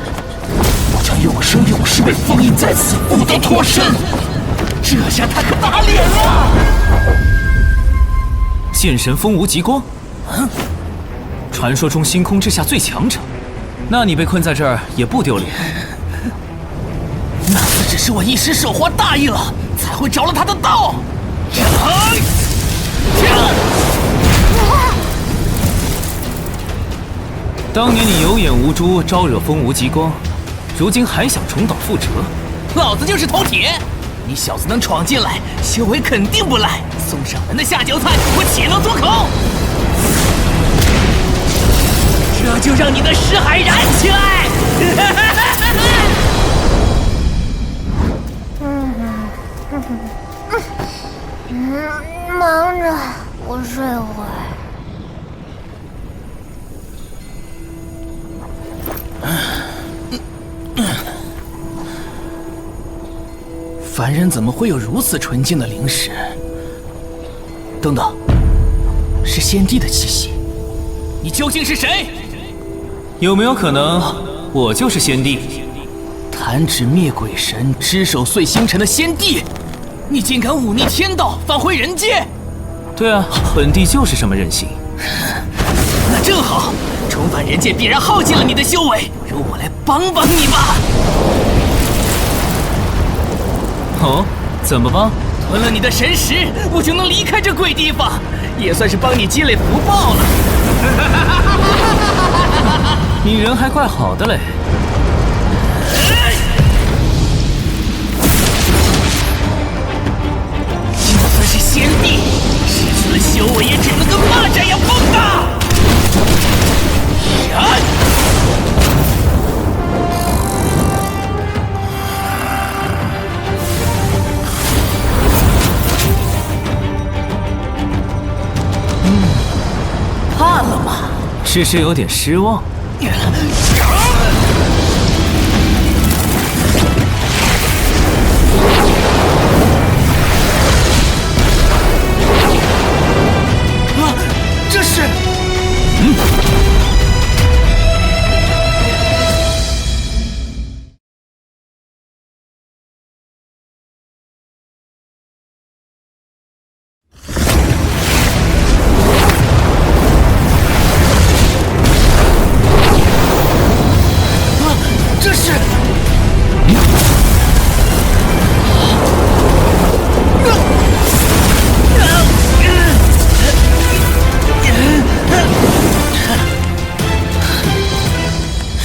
我将永生永世为封印在此，不得脱身。这下他可打脸了！剑神风无极光，传说中星空之下最强者，那你被困在这儿也不丢脸。那次只是我一时手滑大意了，才会着了他的道。当年你有眼无珠，招惹风无极光，如今还想重蹈覆辙？老子就是头铁！你小子能闯进来，修为肯定不赖。送上门的下酒菜，我岂能松口？这就让你的识海燃起来！忙着，我睡会儿。凡人怎么会有如此纯净的灵识？等等，是先帝的气息。你究竟是谁？有没有可能，我就是先帝？弹指灭鬼神，只手碎星辰的先帝，你竟敢忤逆天道，返回人间？对啊，本帝就是这么任性。那正好，重返人间必然耗尽了你的修为，由我来帮帮你吧。哦，怎么帮？吞了你的神识，我就能离开这鬼地方，也算是帮你积累福报了。你人还怪好的嘞。就算是先帝，失去了修为也只能跟蚂蚱一样蹦跶。怕了吗？只是有点失望。这是……这是……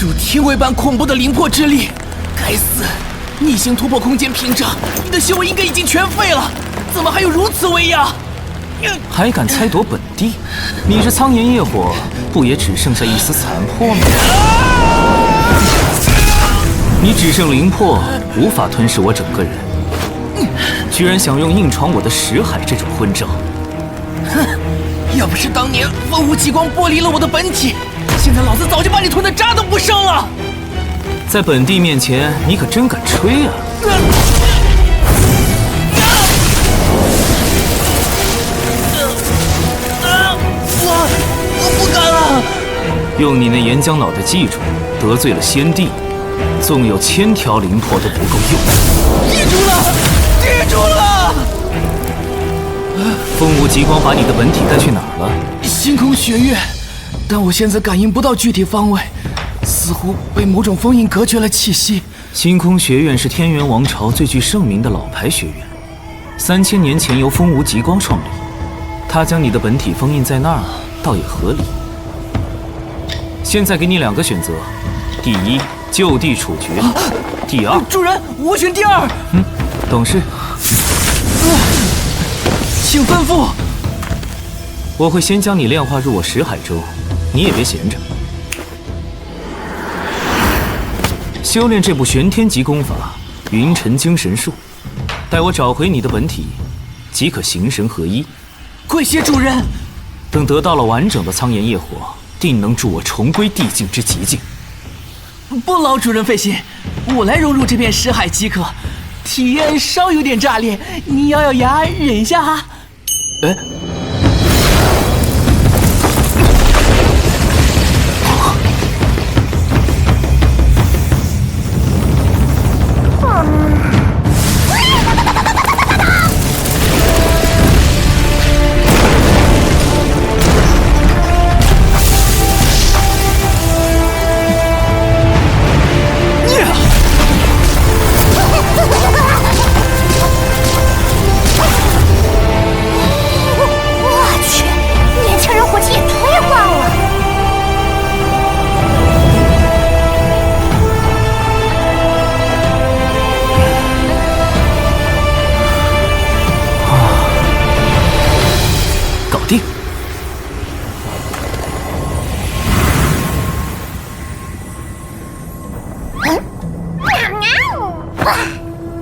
如天威般恐怖的灵魄之力，该死！逆行突破空间屏障，你的修为应该已经全废了，怎么还有如此威压？还敢猜夺本帝？你这苍炎业火，不也只剩下一丝残魄吗？你只剩灵魄，无法吞噬我整个人，居然想用硬闯我的识海这种昏招！哼！要不是当年风无极光剥离了我的本体，现在老子早就把你吞得渣都不剩了。在本帝面前，你可真敢吹啊！我不敢了。用你那岩浆脑袋记住，得罪了先帝，纵有1000条灵魄都不够用。记住了。记住了。风无极光把你的本体带去哪儿了？星空学院，但我现在感应不到具体方位，似乎被某种封印隔绝了气息。星空学院是天元王朝最具盛名的老牌学院，3000年前由风无极光创立。他将你的本体封印在那儿，倒也合理。现在给你2个选择：第一，就地处决；第二，主人，我选第二。懂事。请吩咐。我会先将你炼化入我识海州，你也别闲着。修炼这部玄天级功法——云尘精神术，待我找回你的本体，即可形神合一。跪谢主人。等得到了完整的苍炎业火，定能助我重归地境之极境。不劳主人费心，我来融入这片识海即可。体验稍有点炸裂，你咬咬牙忍一下哈。哎。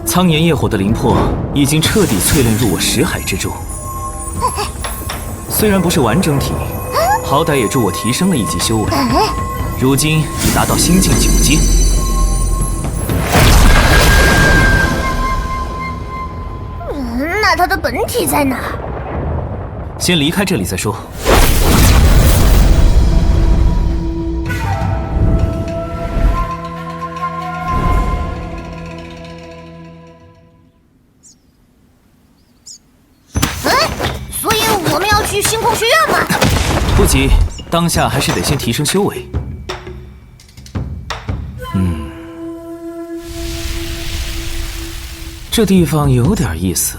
苍炎业火的灵魄已经彻底淬炼入我识海之中，虽然不是完整体，好歹也助我提升了1级修为，如今已达到心境9阶。那他的本体在哪？先离开这里再说。所以我们要去星空学院吗？不急，当下还是得先提升修为。这地方有点意思。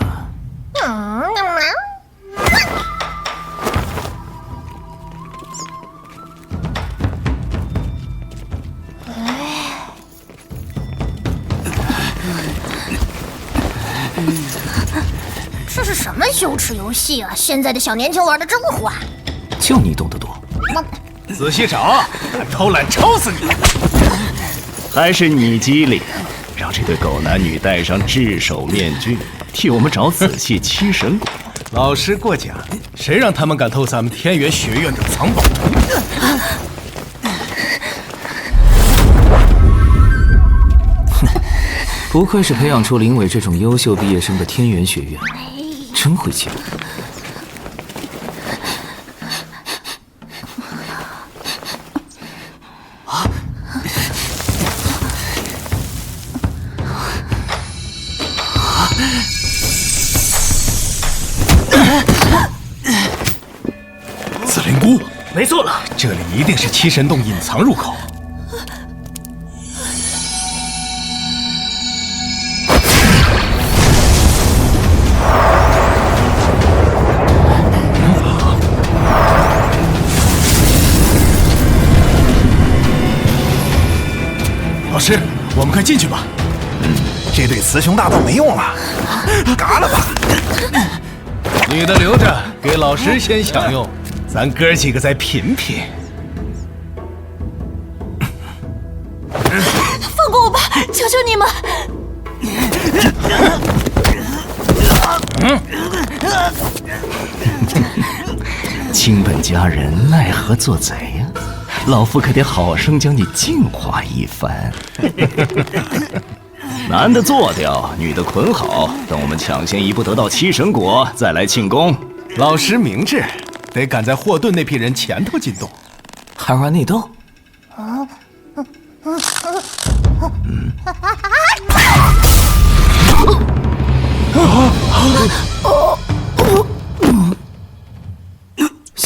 这是什么羞耻游戏啊！现在的小年轻玩的真坏。就你懂得多。仔细找，偷懒抽死你！还是你机灵，让这对狗男女戴上炙手面具，替我们找仔细七神果。老实过奖，谁让他们敢偷咱们天元学院的藏宝？不愧是培养出林伟这种优秀毕业生的天元学院，真会教。紫灵菇，没错了，这里一定是七神洞隐藏入口。老师，我们快进去吧。这对雌雄大盗没用了，嘎了吧。女的留着，给老师先享用，咱哥几个再品品。放过我吧，求求你们！卿本佳人，奈何做贼呀？老夫可得好生将你净化一番。男的做掉，女的捆好，等我们抢先一步得到七神果，再来庆功。老师明智，得赶在霍顿那批人前头进洞。还玩内斗？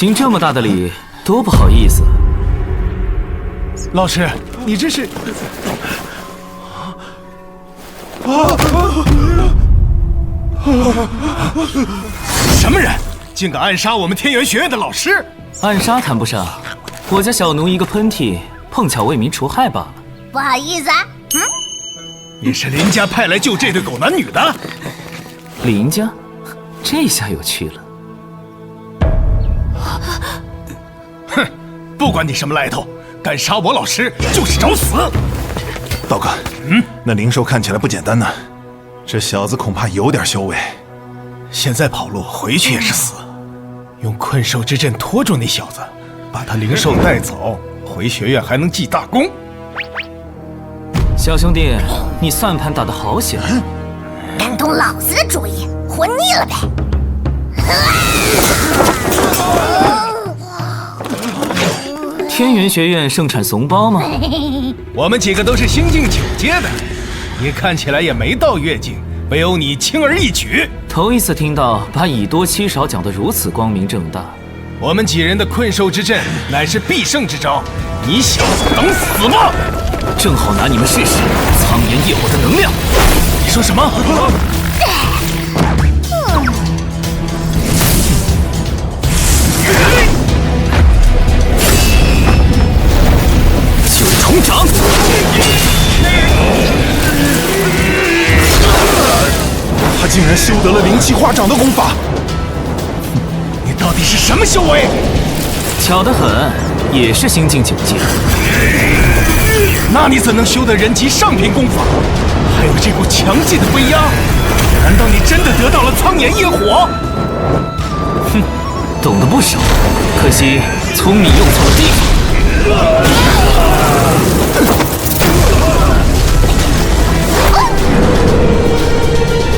行这么大的礼，多不好意思。老师，你这是……什么人，竟敢暗杀我们天元学院的老师？暗杀谈不上，我家小奴一个喷嚏，碰巧为民除害罢了。不好意思啊，你是林家派来救这对狗男女的？林家，这下有趣了。哼，不管你什么来头，敢杀我老师就是找死！道哥，那灵兽看起来不简单呢，这小子恐怕有点修为。现在跑路回去也是死，用困兽之阵拖住那小子，把他灵兽带走，回学院还能记大功。小兄弟，你算盘打得好响。敢动老子的主意，活腻了呗！天元学院盛产怂包吗？我们几个都是新晋9阶的，你看起来也没到月境，唯有你轻而易举。头一次听到把以多欺少讲得如此光明正大。我们几人的困兽之阵乃是必胜之招，你小子等死吧！正好拿你们试试苍炎业火的能量。你说什么？九重掌！他竟然修得了灵气化掌的功法！你到底是什么修为？巧得很，也是新晋9阶。那你怎能修得人级上品功法？还有这股强劲的威压？难道你真的得到了苍炎业火？哼，懂得不少，可惜聪明用错了地方。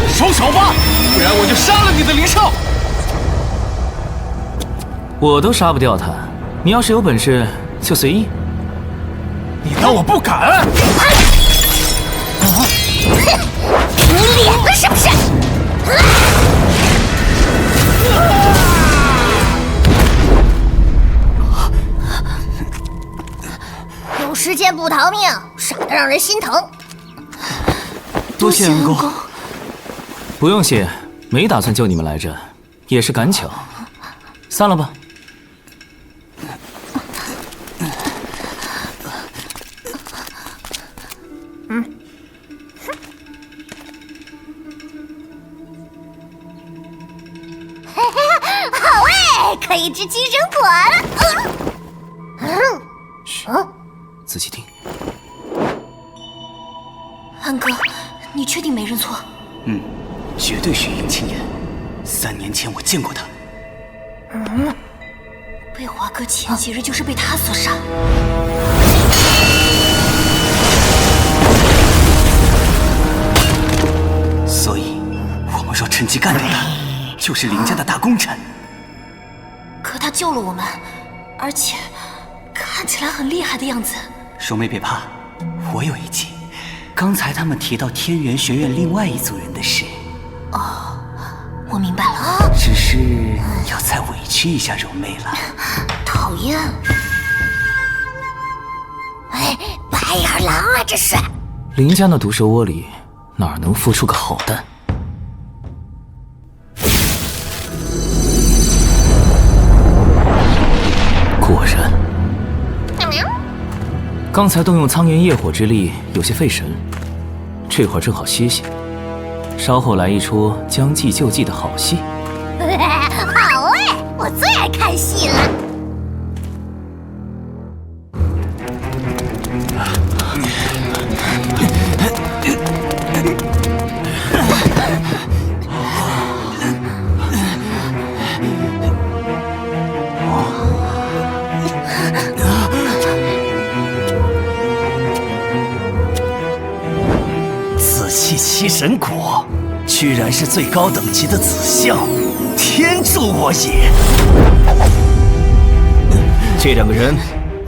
收手吧，不然我就杀了你的灵兽！我都杀不掉他，你要是有本事就随意。你当我不敢？你脸了是不是？有时间不逃命，傻得让人心疼。多谢恩公。不用谢，没打算救你们来着，也是赶巧。散了吧。好哎，可以吃寄生果了。仔细听。安哥，你确定没认错？绝对是云清言。3年前我见过他。贝华哥前几日就是被他所杀。所以，我们若趁机干掉他，就是林家的大功臣。可他救了我们，而且看起来很厉害的样子。双妹别怕，我有一计。刚才他们提到天元学院另外一组人的事。哦，我明白了。只是要再委屈一下柔妹了。讨厌！哎，白眼狼啊，这是！林家那毒蛇窝里哪能孵出个好蛋？果然，刚才动用苍炎业火之力有些费神，这会儿正好歇歇，稍后来一出将计就计的好戏。好哎，我最爱看戏了。紫气七神果，居然是最高等级的紫象，天助我也！这2个人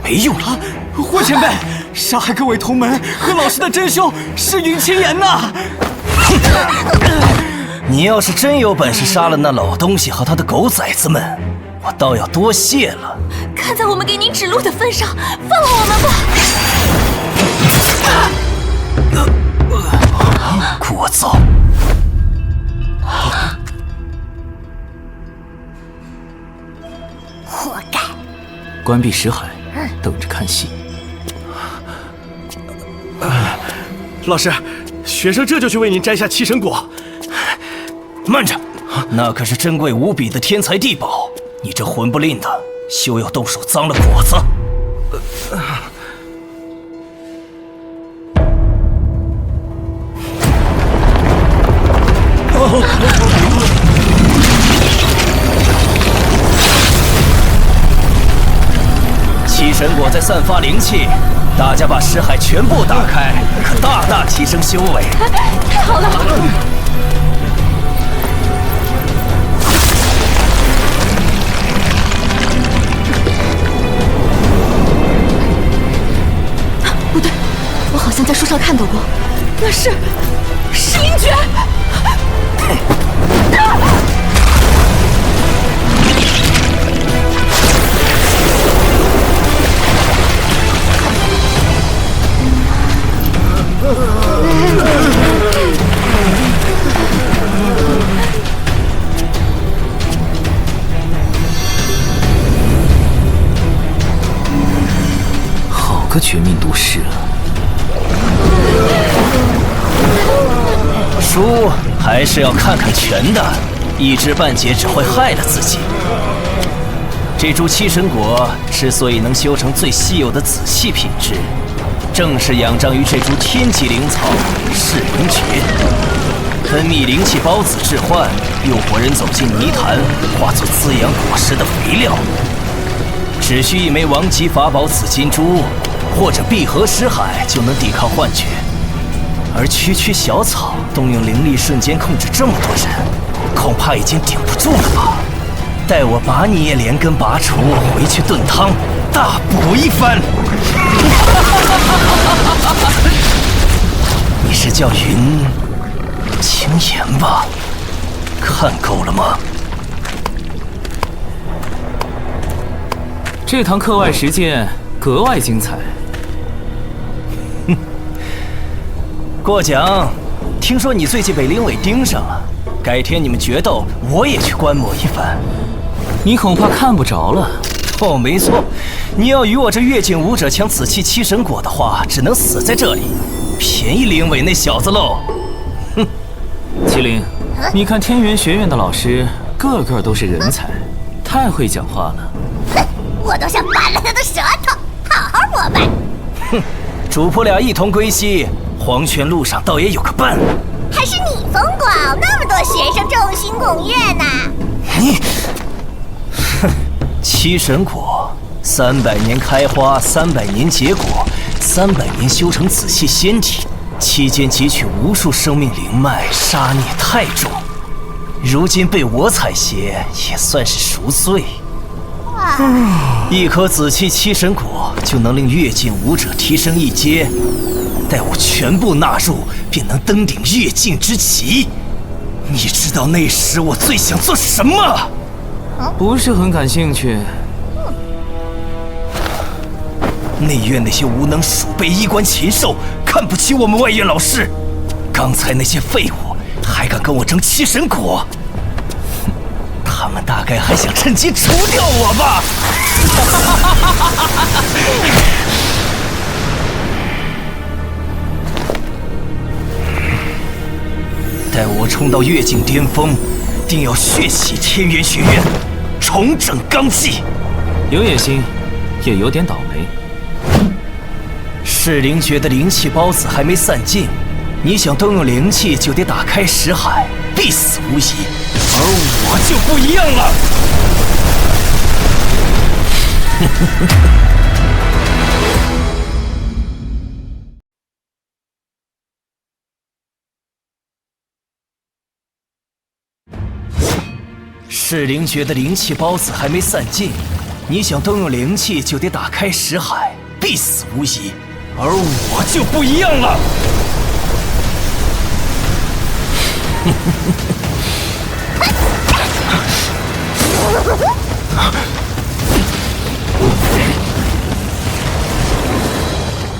没用了。霍前辈，杀害各位同门和老师的真凶是云清言呐！你要是真有本事杀了那老东西和他的狗崽子们，我倒要多谢了。看在我们给您指路的份上，放了我们吧！聒噪！活该！关闭识海，等着看戏。老师，学生这就去为您摘下七神果。慢着，那可是珍贵无比的天材地宝，你这混不吝的，休要动手脏了果子。七神果在散发灵气，大家把识海全部打开，可大大提升修为。太好了！不对，我好像在书上看到过，那是鹰诀。好个绝命毒师啊！书还是要看看全的，一知半解只会害了自己。这株七神果之所以能修成最稀有的紫气品质，正是仰仗于这株天级灵草噬灵诀，分泌灵气孢子致幻，诱惑人走进泥潭，化作滋养果实的肥料。只需一枚王级法宝紫金珠，或者闭合识海，就能抵抗幻觉。而区区小草动用灵力瞬间控制这么多人，恐怕已经顶不住了吧？待我把你也连根拔除，回去炖汤，大补一番。你是叫云青言吧？看够了吗？这堂课外实践格外精彩。过奖，听说你最近被林伟盯上了，改天你们决斗，我也去观摩一番。你恐怕看不着了。哦，没错，你要与我这越境武者抢紫气七神果的话，只能死在这里，便宜林伟那小子喽。哼，麒麟，你看天元学院的老师个个都是人才，太会讲话了。哼，我都想掰了他的舌头，好好膜拜。哼，主仆俩一同归西，黄泉路上倒也有个伴。还是你风光，那么多学生众星拱月呢。你，哼，七神果，300年开花，300年结果，300年修成紫气仙体，期间汲取无数生命灵脉，杀孽太重。如今被我采撷，也算是赎罪。一颗紫气七神果就能令越境武者提升一阶，待我全部纳入，便能登顶越境之旗。你知道那时我最想做什么？不是很感兴趣。内院那些无能鼠辈衣冠禽兽，看不起我们外院老师。刚才那些废物还敢跟我争七神果，他们大概还想趁机除掉我吧。待我冲到越境巅峰，定要血洗天元学院，重整罡气。有野心，也有点倒霉。噬灵诀的灵气孢子还没散尽，你想动用灵气，就得打开识海，必死无疑。而我就不一样了。噬灵诀的灵气孢子还没散尽，你想动用灵气，就得打开识海，必死无疑。而我就不一样了。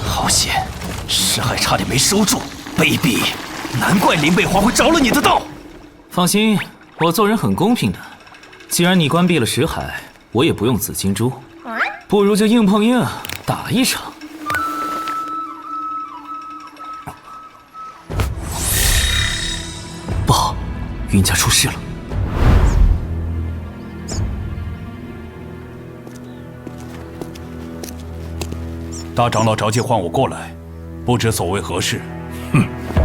好险，石海差点没收住，卑鄙！难怪林贝华会着了你的道。放心，我做人很公平的。既然你关闭了石海，我也不用紫金珠，不如就硬碰硬打一场。不好，云家出事了。大长老着急唤我过来，不知所谓何事。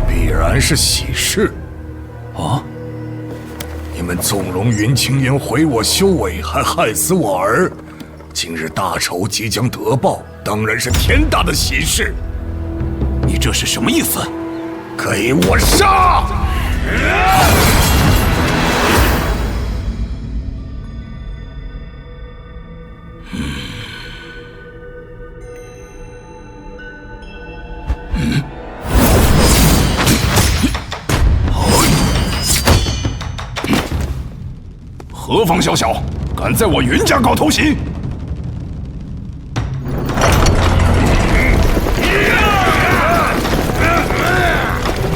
必然是喜事。啊！你们纵容云清言毁我修为，还害死我儿，今日大仇即将得报，当然是天大的喜事。你这是什么意思？给我杀！何方小小，敢在我云家搞偷袭？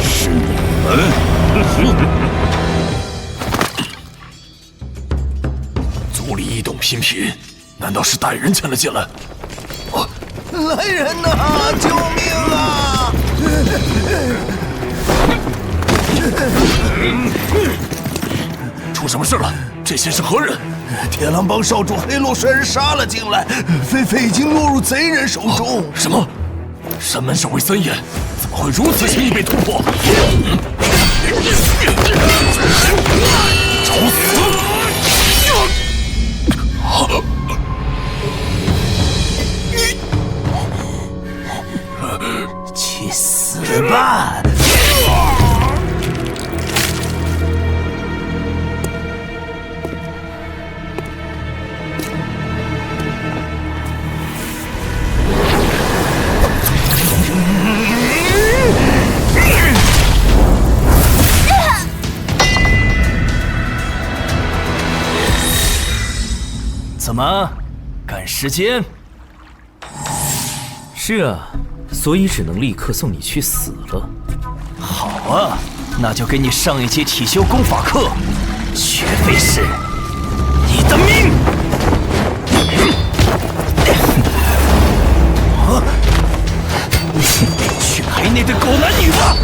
是你们！足利义董频频，难道是歹人前了进来？来人呐！救命啊！出什么事了？这些是何人？铁狼帮少主黑鹿率人杀了进来，菲菲已经落入贼人手中。什么？山门守卫森严，怎么会如此轻易被突破？找死！去死吧！怎么，赶时间？是啊，所以只能立刻送你去死了。好啊，那就给你上一节体修功法课，绝非是你的命！去害那对狗男女吧！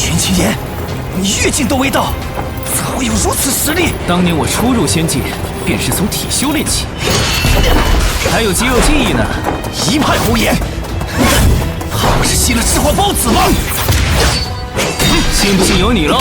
云清言，你越境都未到，怎会有如此实力？当年我初入仙界，便是从体修练起，还有肌肉记忆呢。一派胡言！怕不是吸了赤幻孢子吗？信不信由你了。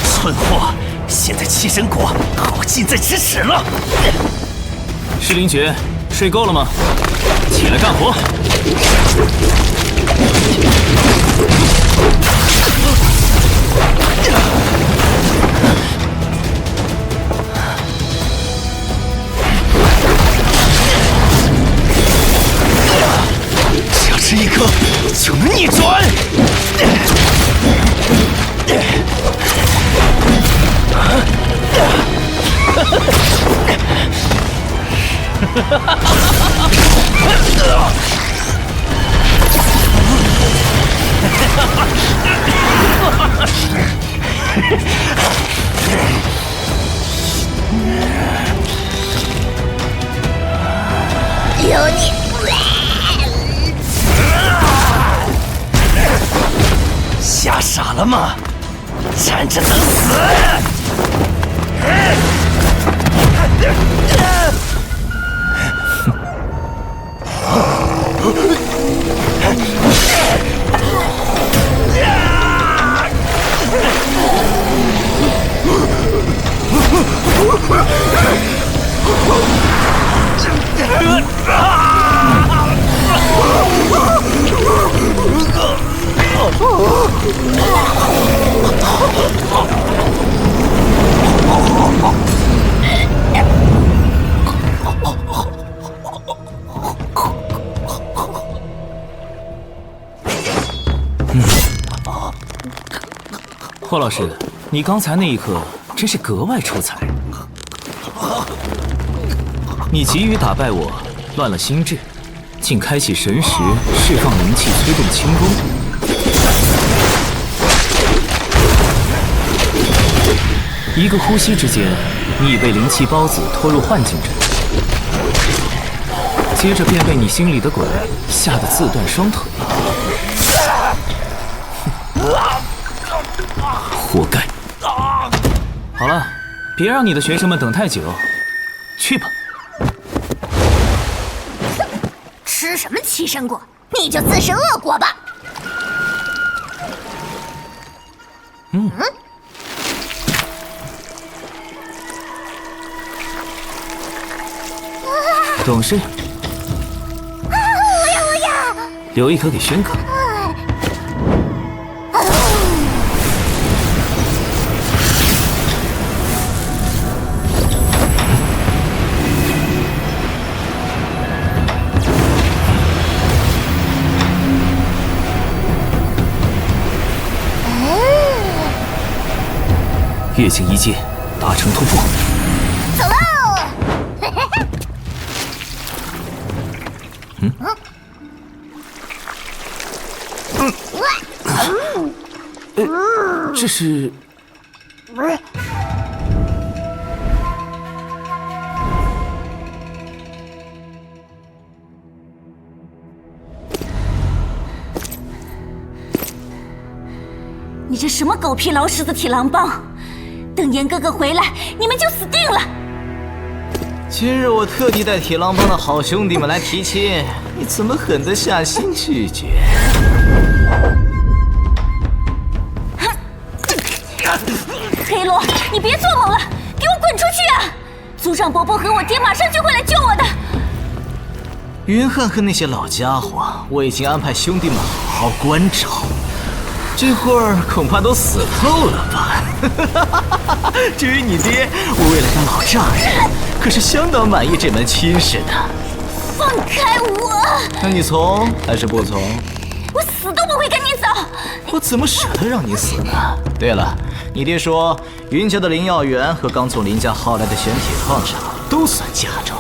蠢货！现在七神果好近在咫尺了。石灵觉，睡够了吗？起来干活！只要吃一颗，就能逆转。有你！吓傻了吗？站着等死！霍老师，你刚才那一刻真是格外出彩。你急于打败我，乱了心智，竟开启神识，释放灵气，催动轻功。一个呼吸之间，你已被灵气孢子拖入幻境阵，接着便被你心里的鬼吓得自断双腿。活该！好了，别让你的学生们等太久，去吧。吃什么七神果？你就自食恶果吧。懂事。我要！留一颗给轩哥。跃进一阶，达成突破。走喽！这是？你这什么狗屁老屎的铁狼帮！等严哥哥回来，你们就死定了！今日我特地带铁狼帮的好兄弟们来提亲，你怎么狠得下心拒绝？黑罗，你别做梦了，给我滚出去啊！族长伯伯和我爹马上就会来救我的。云汉和那些老家伙，我已经安排兄弟们好好关照，这会儿恐怕都死透了吧？至于你爹，我为了当老丈人，可是相当满意这门亲事的。放开我！那你从还是不从？我死都不会跟你走！我怎么舍得让你死呢？对了，你爹说云家的灵药园和刚从林家薅来的玄铁矿上都算家中，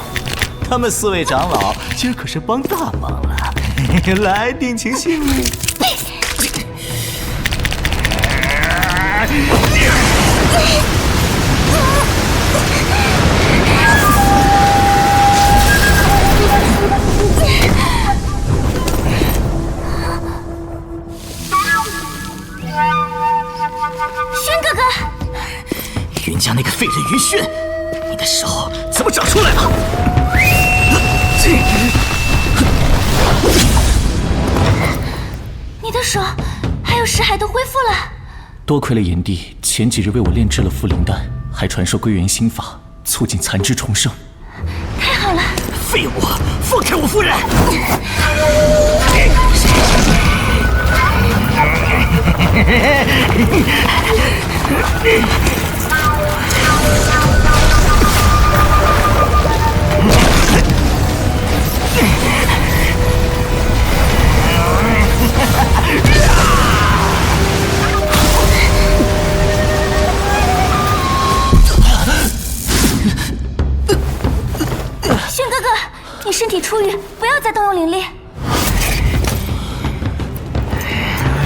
他们4位长老今儿可是帮大忙了。来，定情信物。轩哥哥，云家那个废人云轩，你的手怎么长出来了？你的手还有识海都恢复了。多亏了炎帝前几日为我炼制了复灵丹，还传授归元心法，促进残肢重生。太好了！废物，放开我夫人！轩哥哥，你身体出狱，不要再动用灵力。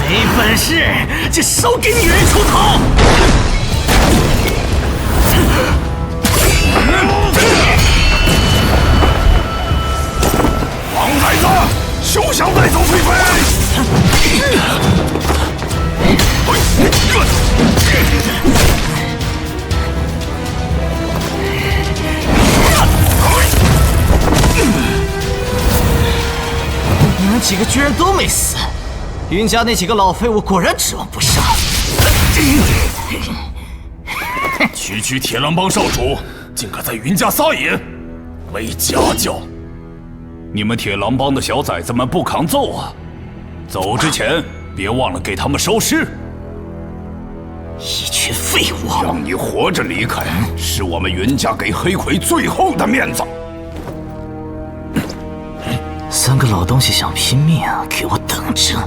没本事就少给女人出头！王崽子，休想带走翠妃！你们几个居然都没死！云家那几个老废物果然指望不上。区铁狼帮少主竟敢在云家撒野，没家教！你们铁狼帮的小崽子们不抗揍啊！走之前别忘了给他们收尸。一群废物！让你活着离开，是我们云家给黑魁最后的面子。3个老东西想拼命，给我等着！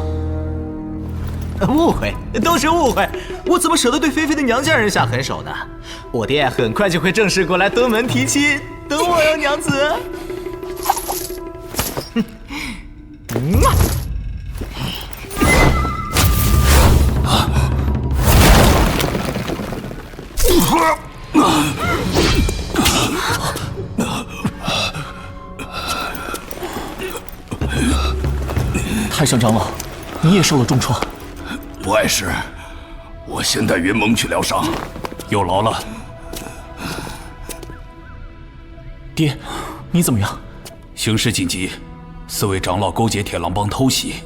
误会，都是误会。我怎么舍得对菲菲的娘家人下狠手呢？我爹很快就会正式过来登门提亲，等我哟，娘子。太上长老，你也受了重创。不碍事，我先带云蒙去疗伤。有劳了。爹，你怎么样？形势紧急，4位长老勾结铁狼帮偷袭。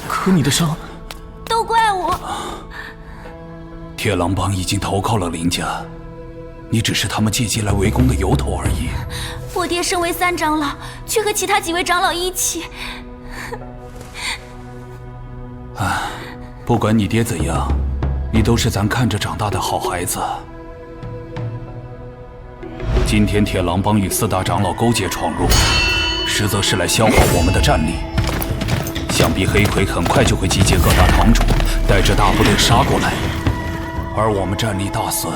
可你的伤……都怪我！铁狼帮已经投靠了林家，你只是他们借机来围攻的由头而已。我爹身为3长老，却和其他几位长老一起。不管你爹怎样，你都是咱看着长大的好孩子。今天铁狼帮与4大长老勾结闯入，实则是来消耗我们的战力。想必黑魁很快就会集结各大堂主，带着大部队杀过来，而我们战力大损，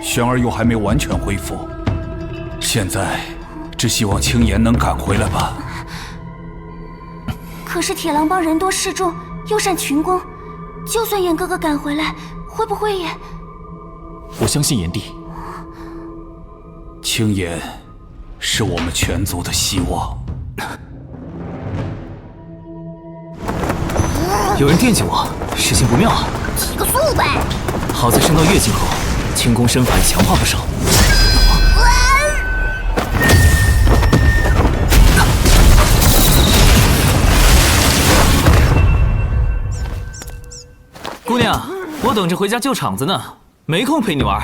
轩儿又还没完全恢复。现在，只希望青岩能赶回来吧。可是铁狼帮人多势众，又善群攻，就算严哥哥赶回来，会不会也……我相信炎帝。青岩是我们全族的希望。有人惦记我，事情不妙啊！提个速呗！好在升到月境后，轻功身法也强化不少。姑娘，我等着回家救场子呢，没空陪你玩。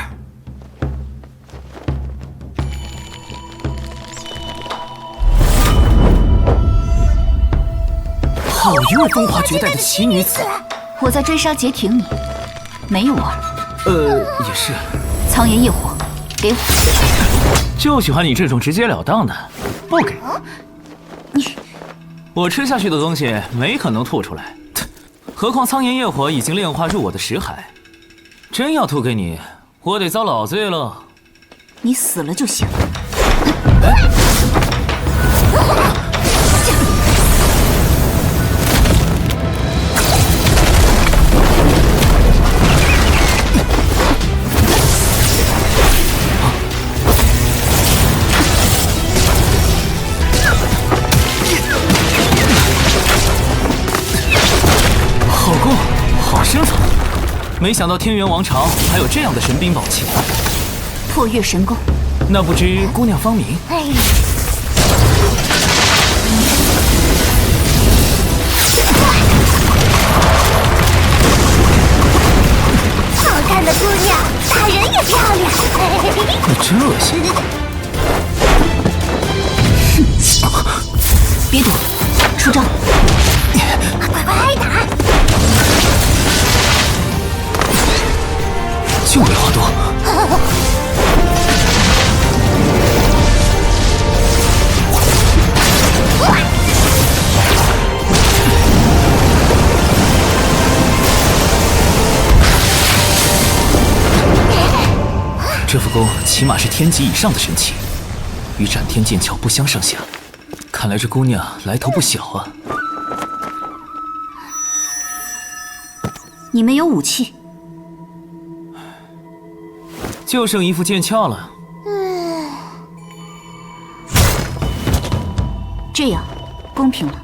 好一位风华绝代的奇女子！我在追杀劫挺你，没有玩。也是。苍炎业火，给我！就喜欢你这种直截了当的，不给。你，我吃下去的东西没可能吐出来，何况苍炎业火已经炼化入我的识海，真要吐给你，我得遭老罪了。你死了就行。好攻，好身法！没想到天元王朝还有这样的神兵宝器。破月神功，那不知姑娘芳名？哎，好看的姑娘，打人也漂亮。你真恶心！别躲，出招！快快打！就为话多。这副功起码是天级以上的神器，与斩天剑鞘不相上下。看来这姑娘来头不小啊！你没有武器，就剩一副剑鞘了。这样公平了。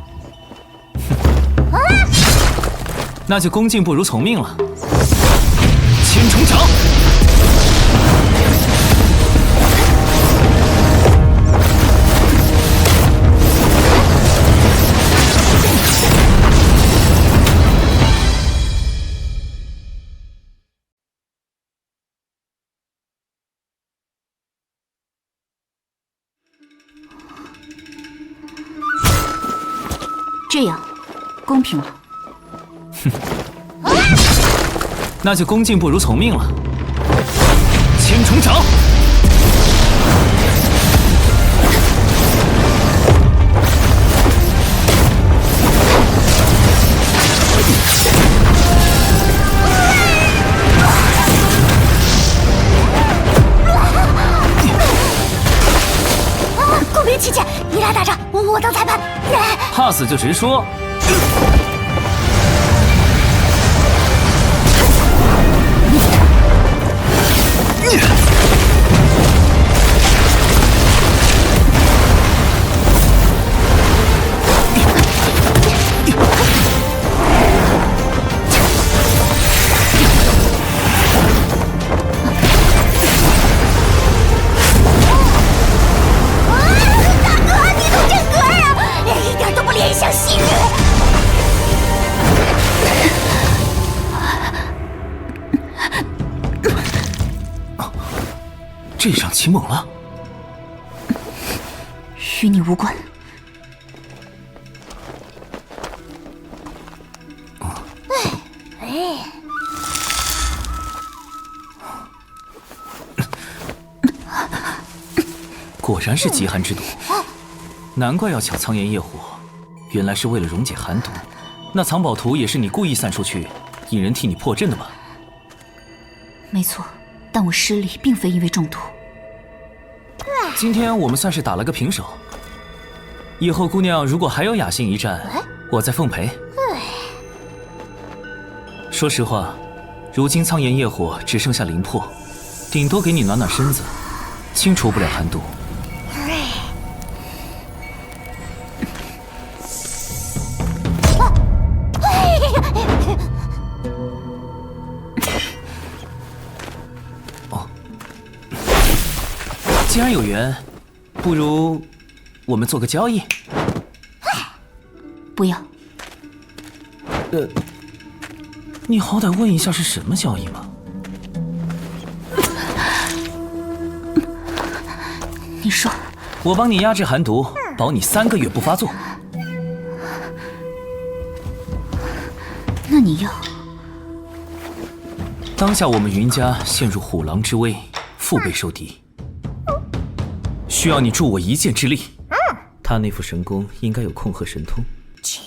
那就恭敬不如从命了。千重掌！这样公平了。那就恭敬不如从命了。千重掌。公平起见，你俩打仗，我当裁判。怕死就直说。这场起猛了，与你无关。果然是极寒之毒，难怪要抢苍炎业火，原来是为了溶解寒毒。那藏宝图也是你故意散出去，引人替你破阵的吧？没错，但我失利并非因为中毒。今天我们算是打了个平手，以后姑娘如果还有雅兴一战，我再奉陪。说实话，如今苍炎业火只剩下灵魄，顶多给你暖暖身子，清除不了寒毒。既然有缘，不如我们做个交易。不要。你好歹问一下是什么交易嘛？你说。我帮你压制寒毒，保你3个月不发作。那你要？当下我们云家陷入虎狼之危，腹背受敌。需要你助我一箭之力。他那副神功应该有控鹤神通。切，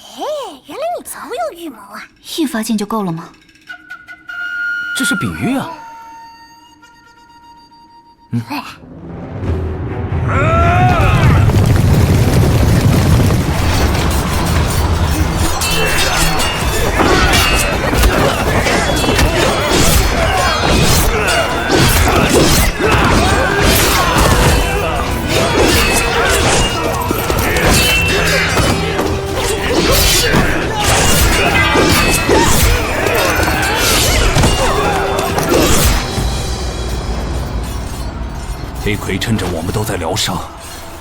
原来你早有预谋啊！一发箭就够了吗？这是比喻啊。黑魁趁着我们都在疗伤，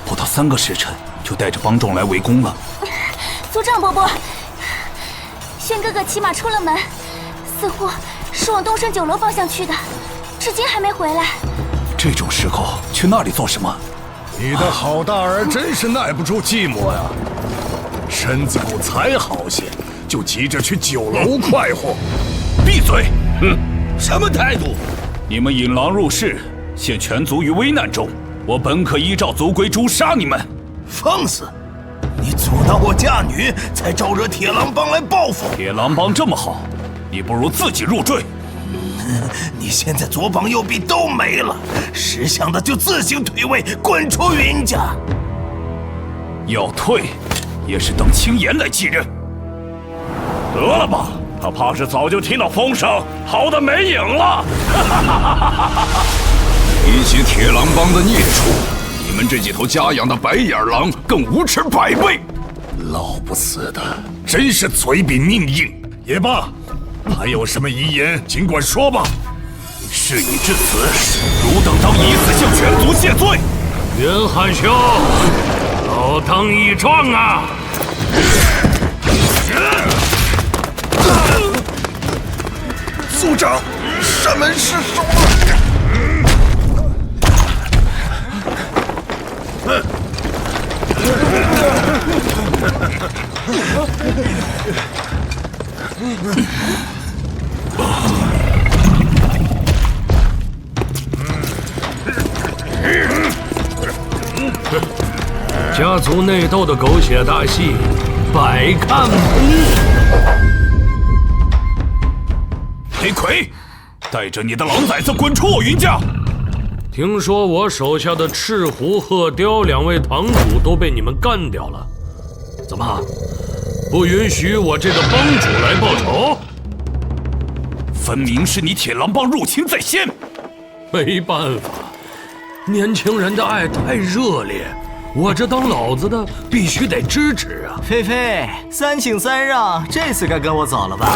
不到3个时辰就带着帮众来围攻了。族长伯伯，轩哥哥骑马出了门，似乎是往东升酒楼方向去的，至今还没回来。这种时候去那里做什么？你的好大儿真是耐不住寂寞呀，身子骨才好些，就急着去酒楼快活。闭嘴！什么态度？你们引狼入室，陷全族于危难中，我本可依照族规诛杀你们。放肆！你阻挠我嫁女，才招惹铁狼帮来报复。铁狼帮这么好，你不如自己入赘。你现在左膀右臂都没了，识相的就自行退位，滚出云家。要退，也是等青岩来继任。得了吧，他怕是早就听到风声，逃得没影了。比起铁狼帮的孽畜，你们这几头家养的白眼狼更无耻100倍。老不死的，真是嘴比命硬。也罢，还有什么遗言，尽管说吧。事已至此，汝等当以死向全族谢罪。云汉兄，老当益壮啊！族长，山门失守了。家族内斗的狗血大戏，百看不腻。黑魁，带着你的狼崽子滚出我云家！听说我手下的赤狐、鹤雕2位堂主都被你们干掉了，怎么不允许我这个帮主来报仇？分明是你铁狼帮入侵在先。没办法，年轻人的爱太热烈，我这当老子的必须得支持啊！菲菲，3请3让，这次该跟我走了吧？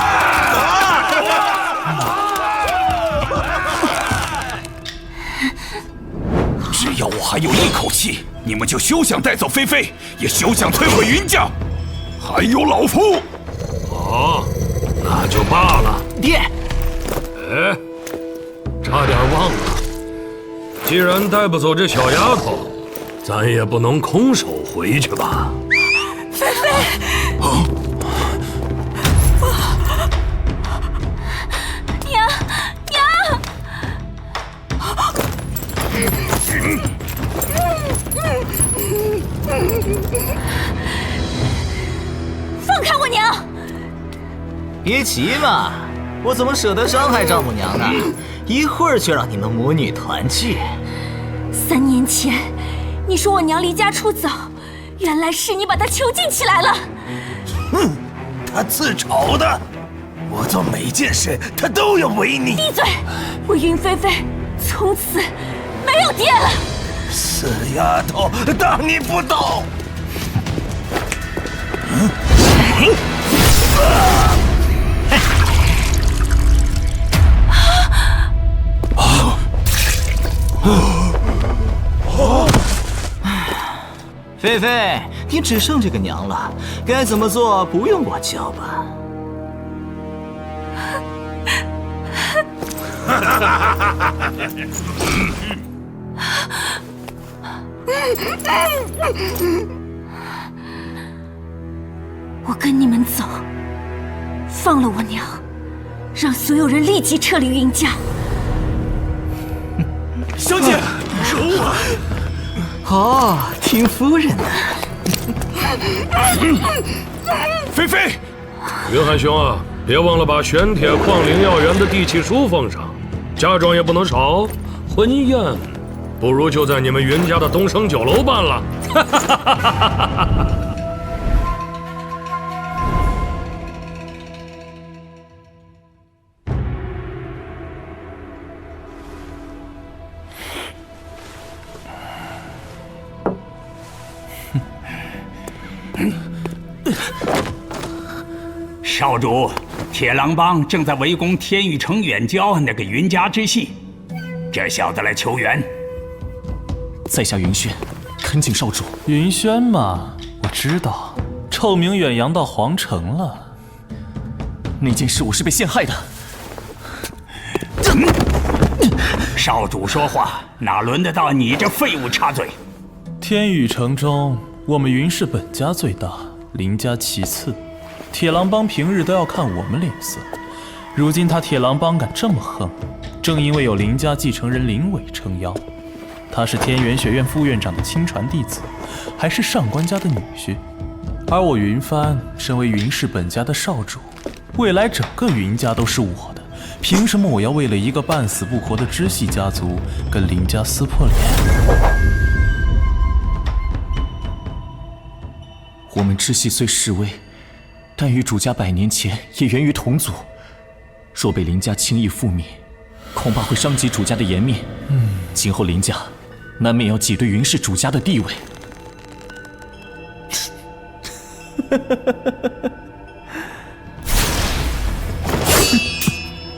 只要我还有一口气，你们就休想带走菲菲，也休想摧毁云家，还有老夫。好，那就罢了。爹，哎，差点忘了，既然带不走这小丫头，咱也不能空手回去吧？菲菲，娘，娘！放开我娘！别急嘛，我怎么舍得伤害丈母娘呢？一会儿就让你们母女团聚。 3年前，你说我娘离家出走，原来是你把她囚禁起来了。哼，她自找的。我做每件事，她都要违逆。闭嘴！我云菲菲从此没有爹了。死丫头，当你不懂。菲菲，你只剩这个娘了，该怎么做不用我教吧？我跟你们走，放了我娘，让所有人立即撤离云家。小姐，饶我！哦，听夫人的。菲菲，云海兄啊，别忘了把玄铁矿灵药园的地契书奉上，嫁妆也不能少。婚宴不如就在你们云家的东升酒楼办了。少主，铁狼帮正在围攻天域城远郊那个云家之系，这小子来求援。在下云轩，恳请少主。云轩嘛，我知道，臭名远扬到皇城了。那件事我是被陷害的。少主说话，哪轮得到你这废物插嘴？天域城中，我们云氏本家最大，林家其次。铁狼帮平日都要看我们脸色，如今他铁狼帮敢这么横，正因为有林家继承人林伟撑腰。他是天元学院副院长的亲传弟子，还是上官家的女婿。而我云帆身为云氏本家的少主，未来整个云家都是我的，凭什么我要为了一个半死不活的支系家族跟林家撕破脸？我们支系虽式微，但与主家100年前也源于同族。若被林家轻易覆灭，恐怕会伤及主家的颜面。今后林家难免要挤兑云氏主家的地位。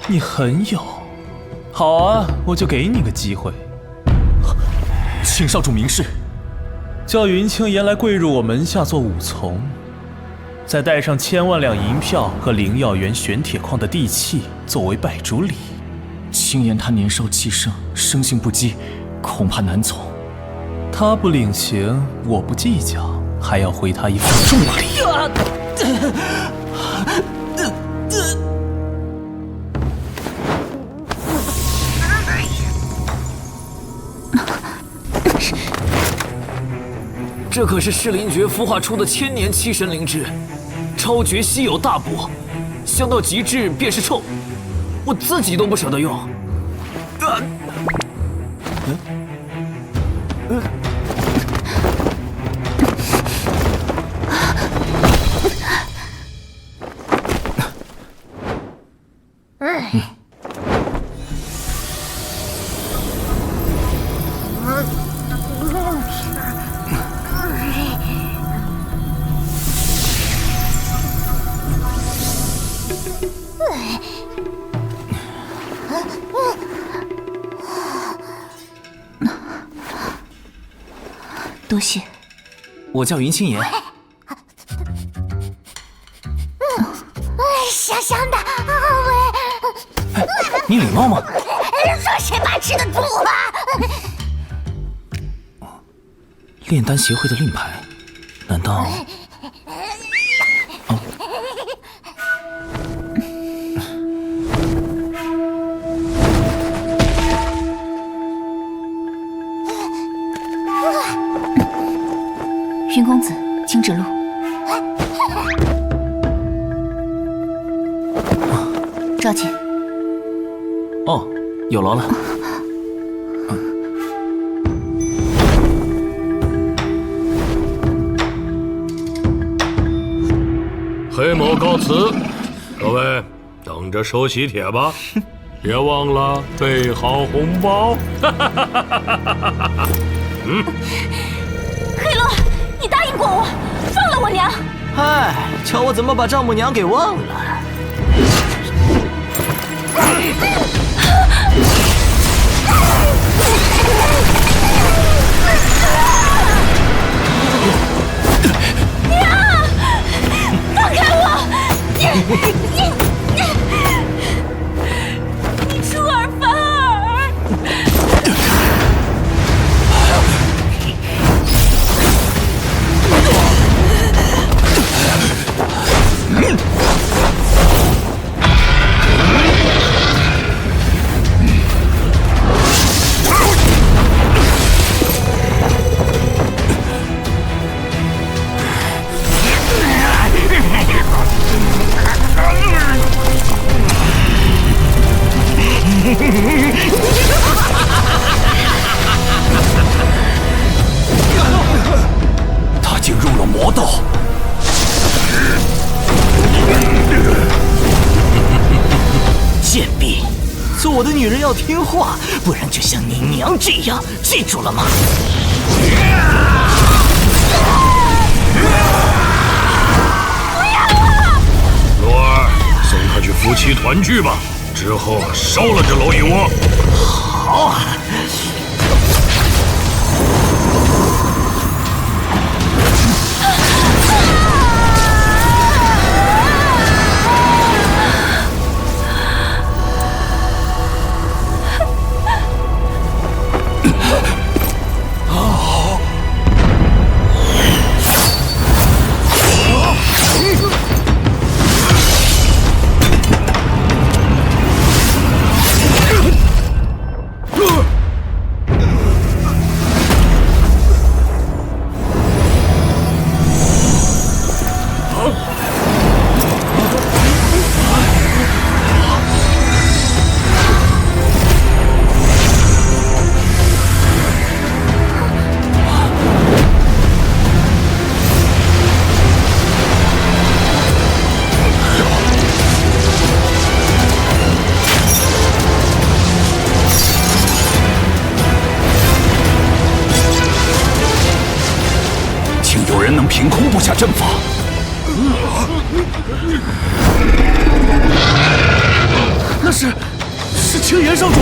你很有，好啊，我就给你个机会，请少主明示，叫云青言来跪入我门下做武从，再带上1000万两银票和灵药园玄铁矿的地契作为拜主礼。青言他年少气盛，生性不羁，恐怕难从。他不领情，我不计较，还要回他一份重礼。这可是噬灵诀孵化出的千年七神灵芝，超绝稀有大补，香到极致便是臭，我自己都不舍得用。多谢。我叫云清言。香香的，喂！你礼貌吗？说谁把持得住啊？炼丹协会的令牌，难道？云公子，请指路。召见。哦，有劳了。黑某告辞，各位等着收喜帖吧，别忘了备好红包。黑洛，你答应过我，放了我娘。嗨，瞧我怎么把丈母娘给忘了。娘，放开我！你出尔反尔！他竟入了魔道。贱婢，做我的女人要听话，不然就像你娘这样，记住了吗？罗儿，送他去夫妻团聚吧，之后烧了这蝼蚁窝。好啊。凭空布下阵法。那是青岩上主。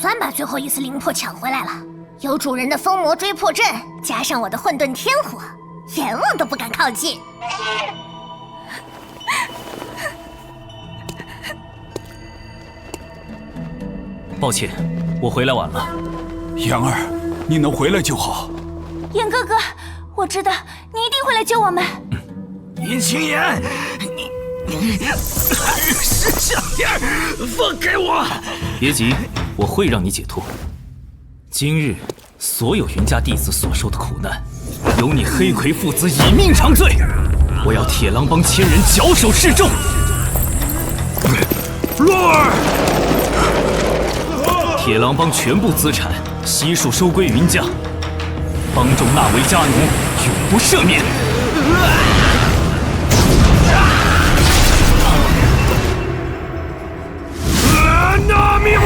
算把最后一丝灵魄抢回来了。有主人的封魔追魄阵，加上我的混沌天火，阎王都不敢靠近。抱歉，我回来晚了。妍儿，你能回来就好。燕哥哥，我知道你一定会来救我们。云青言，你还是小点儿，放开我！别急，我会让你解脱。今日所有云家弟子所受的苦难，由你黑魁父子以命偿罪。我要铁狼帮1000人绞首示众。洛儿，铁狼帮全部资产悉数收归云家，帮众纳为家奴，永不赦免。拿命来！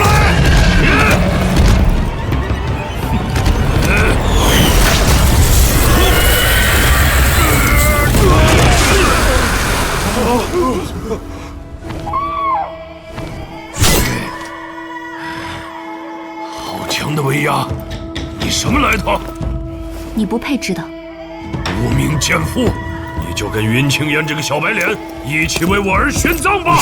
好强的威压，你什么来头？你不配知道。无名贱妇，你就跟云青言这个小白脸一起为我儿殉葬吧！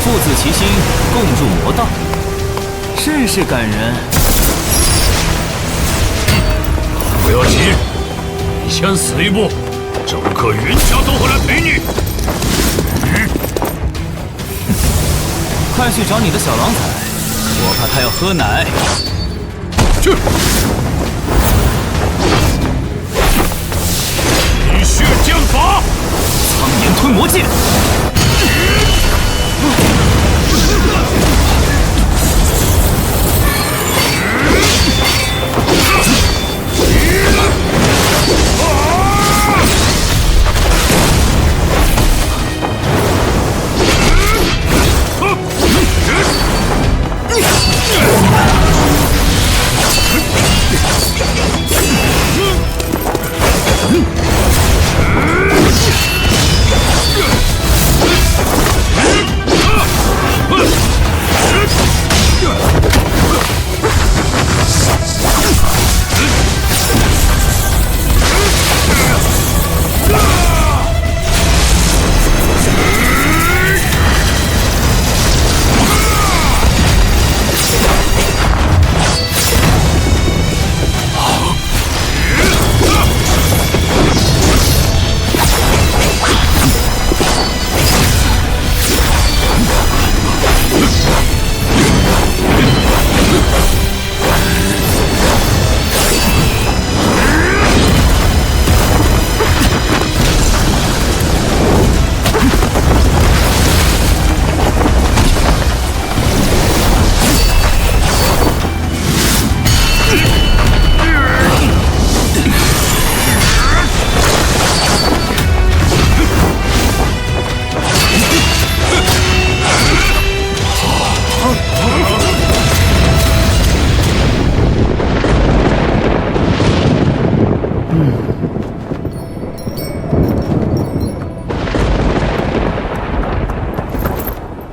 父子齐心，共筑魔道，甚是感人。不要急，你先死一步，整个云家都会来陪你。快去找你的小狼崽，我怕他要喝奶。去！以血剑法，苍炎吞魔剑。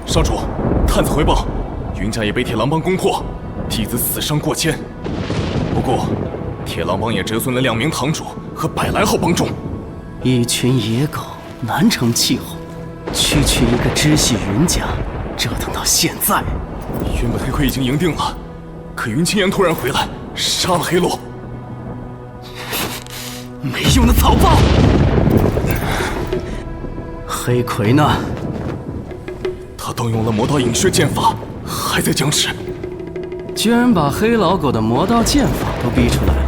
少主，探子回报，云家也被铁狼帮攻破，弟子死伤过千。不过，铁狼帮也折损了2名堂主和100来号帮众。一群野狗难成气候，区区一个支系云家，折腾到现在。原本黑魁已经赢定了，可云青言突然回来，杀了黑洛。没用的草包！黑魁呢？他动用了魔道隐血剑法，还在僵持。居然把黑老狗的魔道剑法都逼出来了，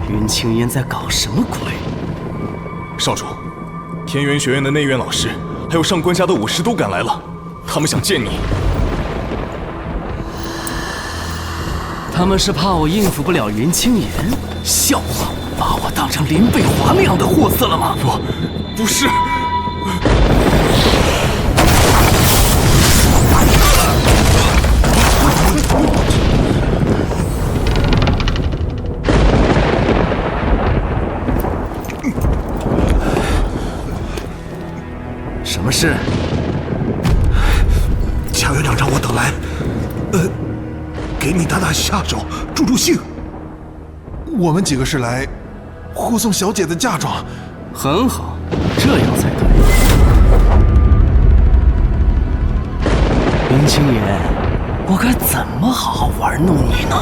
云青烟在搞什么鬼？少主，天元学院的内院老师，还有上官家的武士都赶来了，他们想见你。他们是怕我应付不了云青言？笑话，把我当成林贝华那样的货色了吗？不是。事？贾院长让我等来，给你打打下手，助助兴。我们几个是来护送小姐的嫁妆。很好，这样才对。林清言，我该怎么好好玩弄你呢？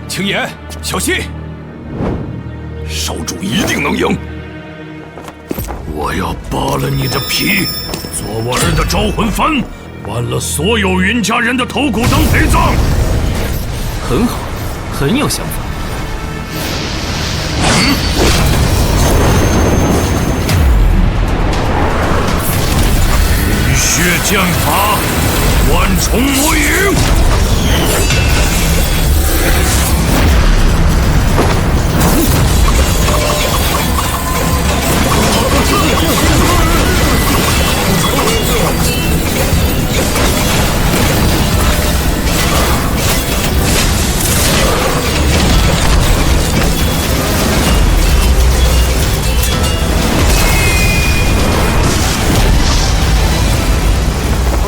青言，小心！少主一定能赢。我要扒了你的皮，做我儿的招魂幡，换了所有云家人的头骨当陪葬。很好，很有想法。雨血剑法，万重魔影。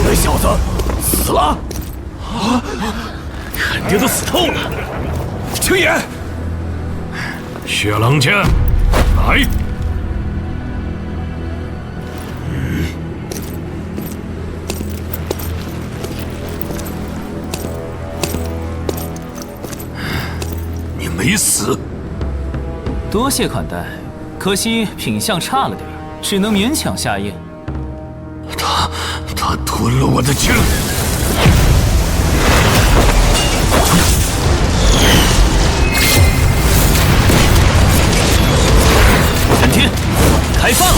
那小子死了！啊，肯定都死透了。青言，血狼剑，来！你没死，多谢款待，可惜品相差了点，只能勉强下咽。他吞了我的精。闪天，开发了！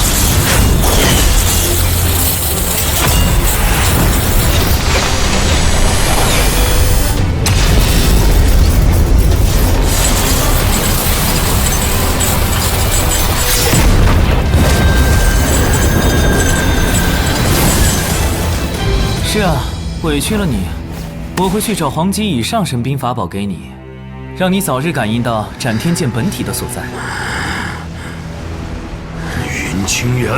是啊，委屈了你。我会去找黄级以上神兵法宝给你，让你早日感应到斩天剑本体的所在。云清言，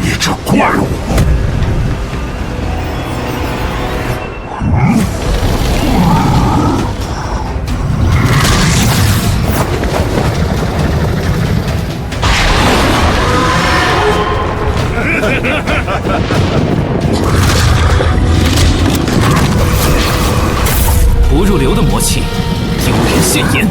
你这怪物！不入流的魔气，丢人现眼。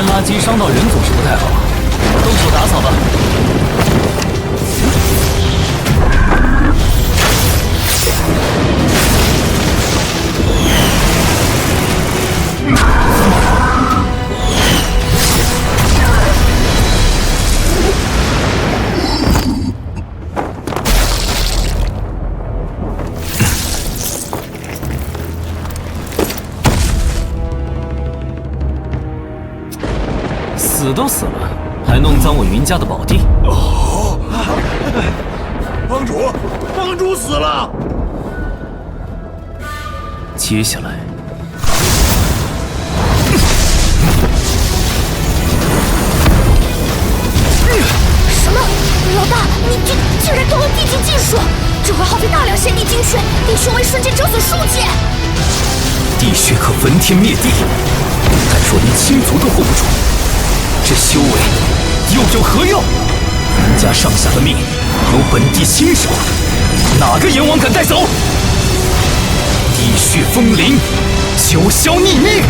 垃圾伤到人总是不太好，动手打扫吧。死都死了，还弄脏我云家的宝地。哦，帮主死了。接下来，什么？老大，你竟然动用地级技术，这会耗费大量仙地精血，令修为瞬间折损数阶。地血可焚天灭地，但若连亲族都护不住，这修为又有何用？云家上下的命由本帝亲手，哪个阎王敢带走？地浴血风鳞，九霄逆命。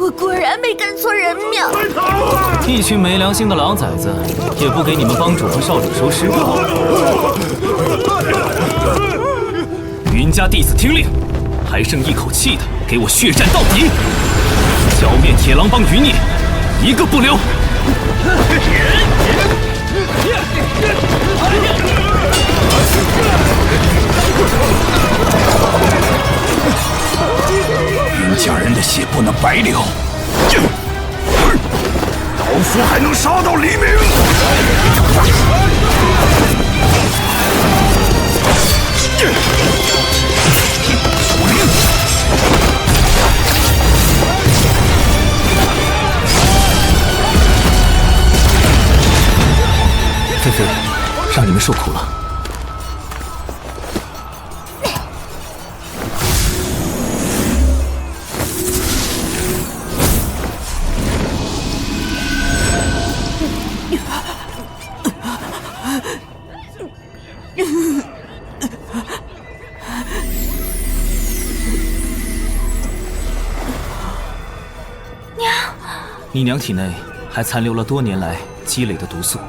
我果然没跟错人庙。一群没良心的狼崽子，也不给你们帮主和少主收尸。云家弟子听令，还剩一口气的，给我血战到底，剿灭铁狼帮余孽，一个不留。云家人的血不能白流，刀斧还能杀到黎明。菲菲，让你们受苦了。你娘体内还残留了多年来积累的毒素，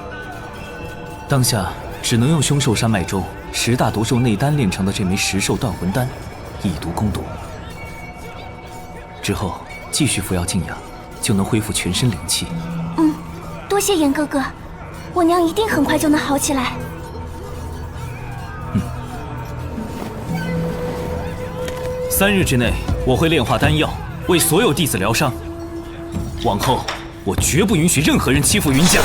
当下只能用凶兽山脉中10大毒兽内丹炼成的这枚10兽断魂丹，以毒攻毒。之后继续服药静养，就能恢复全身灵气。多谢严哥哥，我娘一定很快就能好起来。3日之内，我会炼化丹药，为所有弟子疗伤。往后，我绝不允许任何人欺负云家。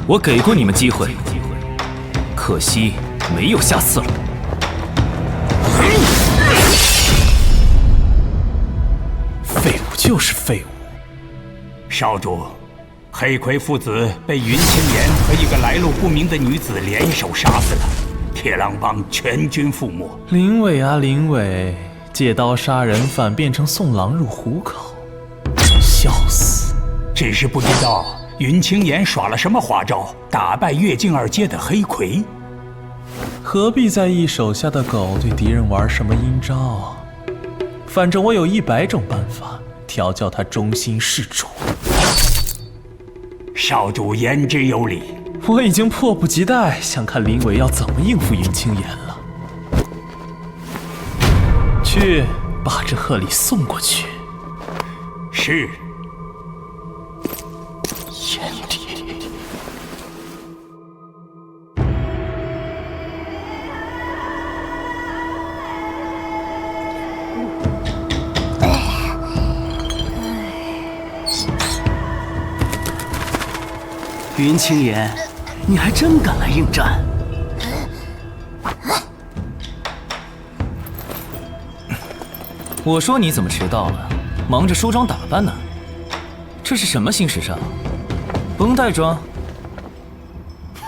我给过你们机会，可惜没有下次了。废物就是废物。少主，黑魁父子被云清言和一个来路不明的女子联手杀死了，铁狼帮全军覆没。林伟啊，林伟，借刀杀人犯变成送狼入虎口，笑死！只是不知道云清言耍了什么花招，打败越境二阶的黑魁。何必在意手下的狗对敌人玩什么阴招？反正我有100种办法调教他忠心事主。少主言之有理，我已经迫不及待想看林伟要怎么应付云清言了。去把这贺礼送过去。是。眼底。云清言，你还真敢来应战！我说你怎么迟到了？忙着梳妆打扮呢？这是什么新时尚？绷带装？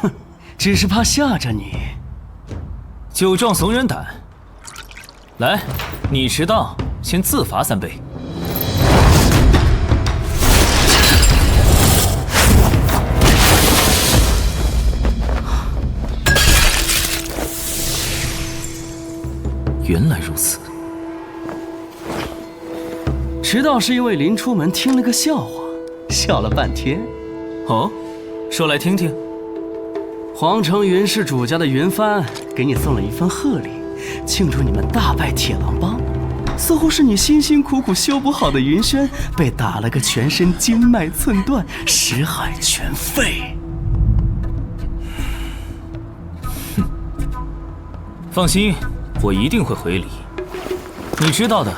哼，只是怕吓着你。酒壮怂人胆。来，你迟到，先自罚3杯。原来如此。迟到是因为临出门听了个笑话，笑了半天。哦，说来听听。皇城云氏主家的云帆给你送了一份贺礼，庆祝你们大败铁狼帮。似乎是你辛辛苦苦修补好的云轩被打了个全身经脉寸断，识海全废。哼，放心。我一定会回礼，你知道的，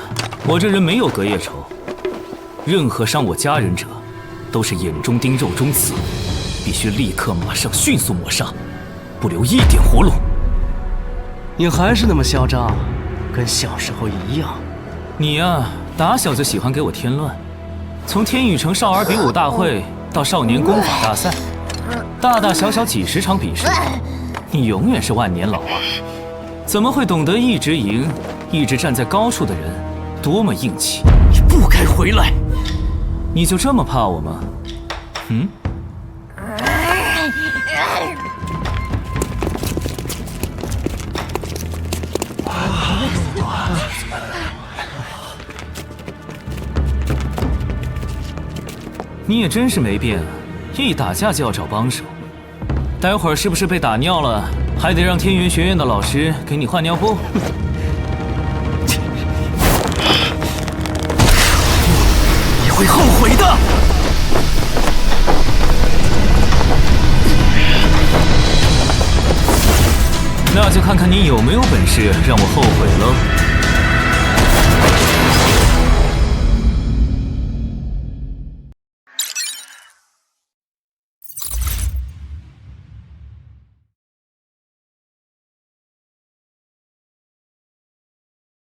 我这人没有隔夜仇，任何伤我家人者，都是眼中钉肉中刺，必须立刻马上迅速抹杀，不留一点活路。你还是那么嚣张，跟小时候一样。你呀，打小就喜欢给我添乱，从天宇城少儿比武大会到少年功法大赛，大大小小几十场比试，你永远是万年老二，怎么会懂得一直赢、一直站在高处的人多么硬气？你不该回来！你就这么怕我吗？嗯？你也真是没变啊！一打架就要找帮手，待会儿是不是被打尿了，还得让天元学院的老师给你换尿布？你会后悔的！那就看看你有没有本事让我后悔喽。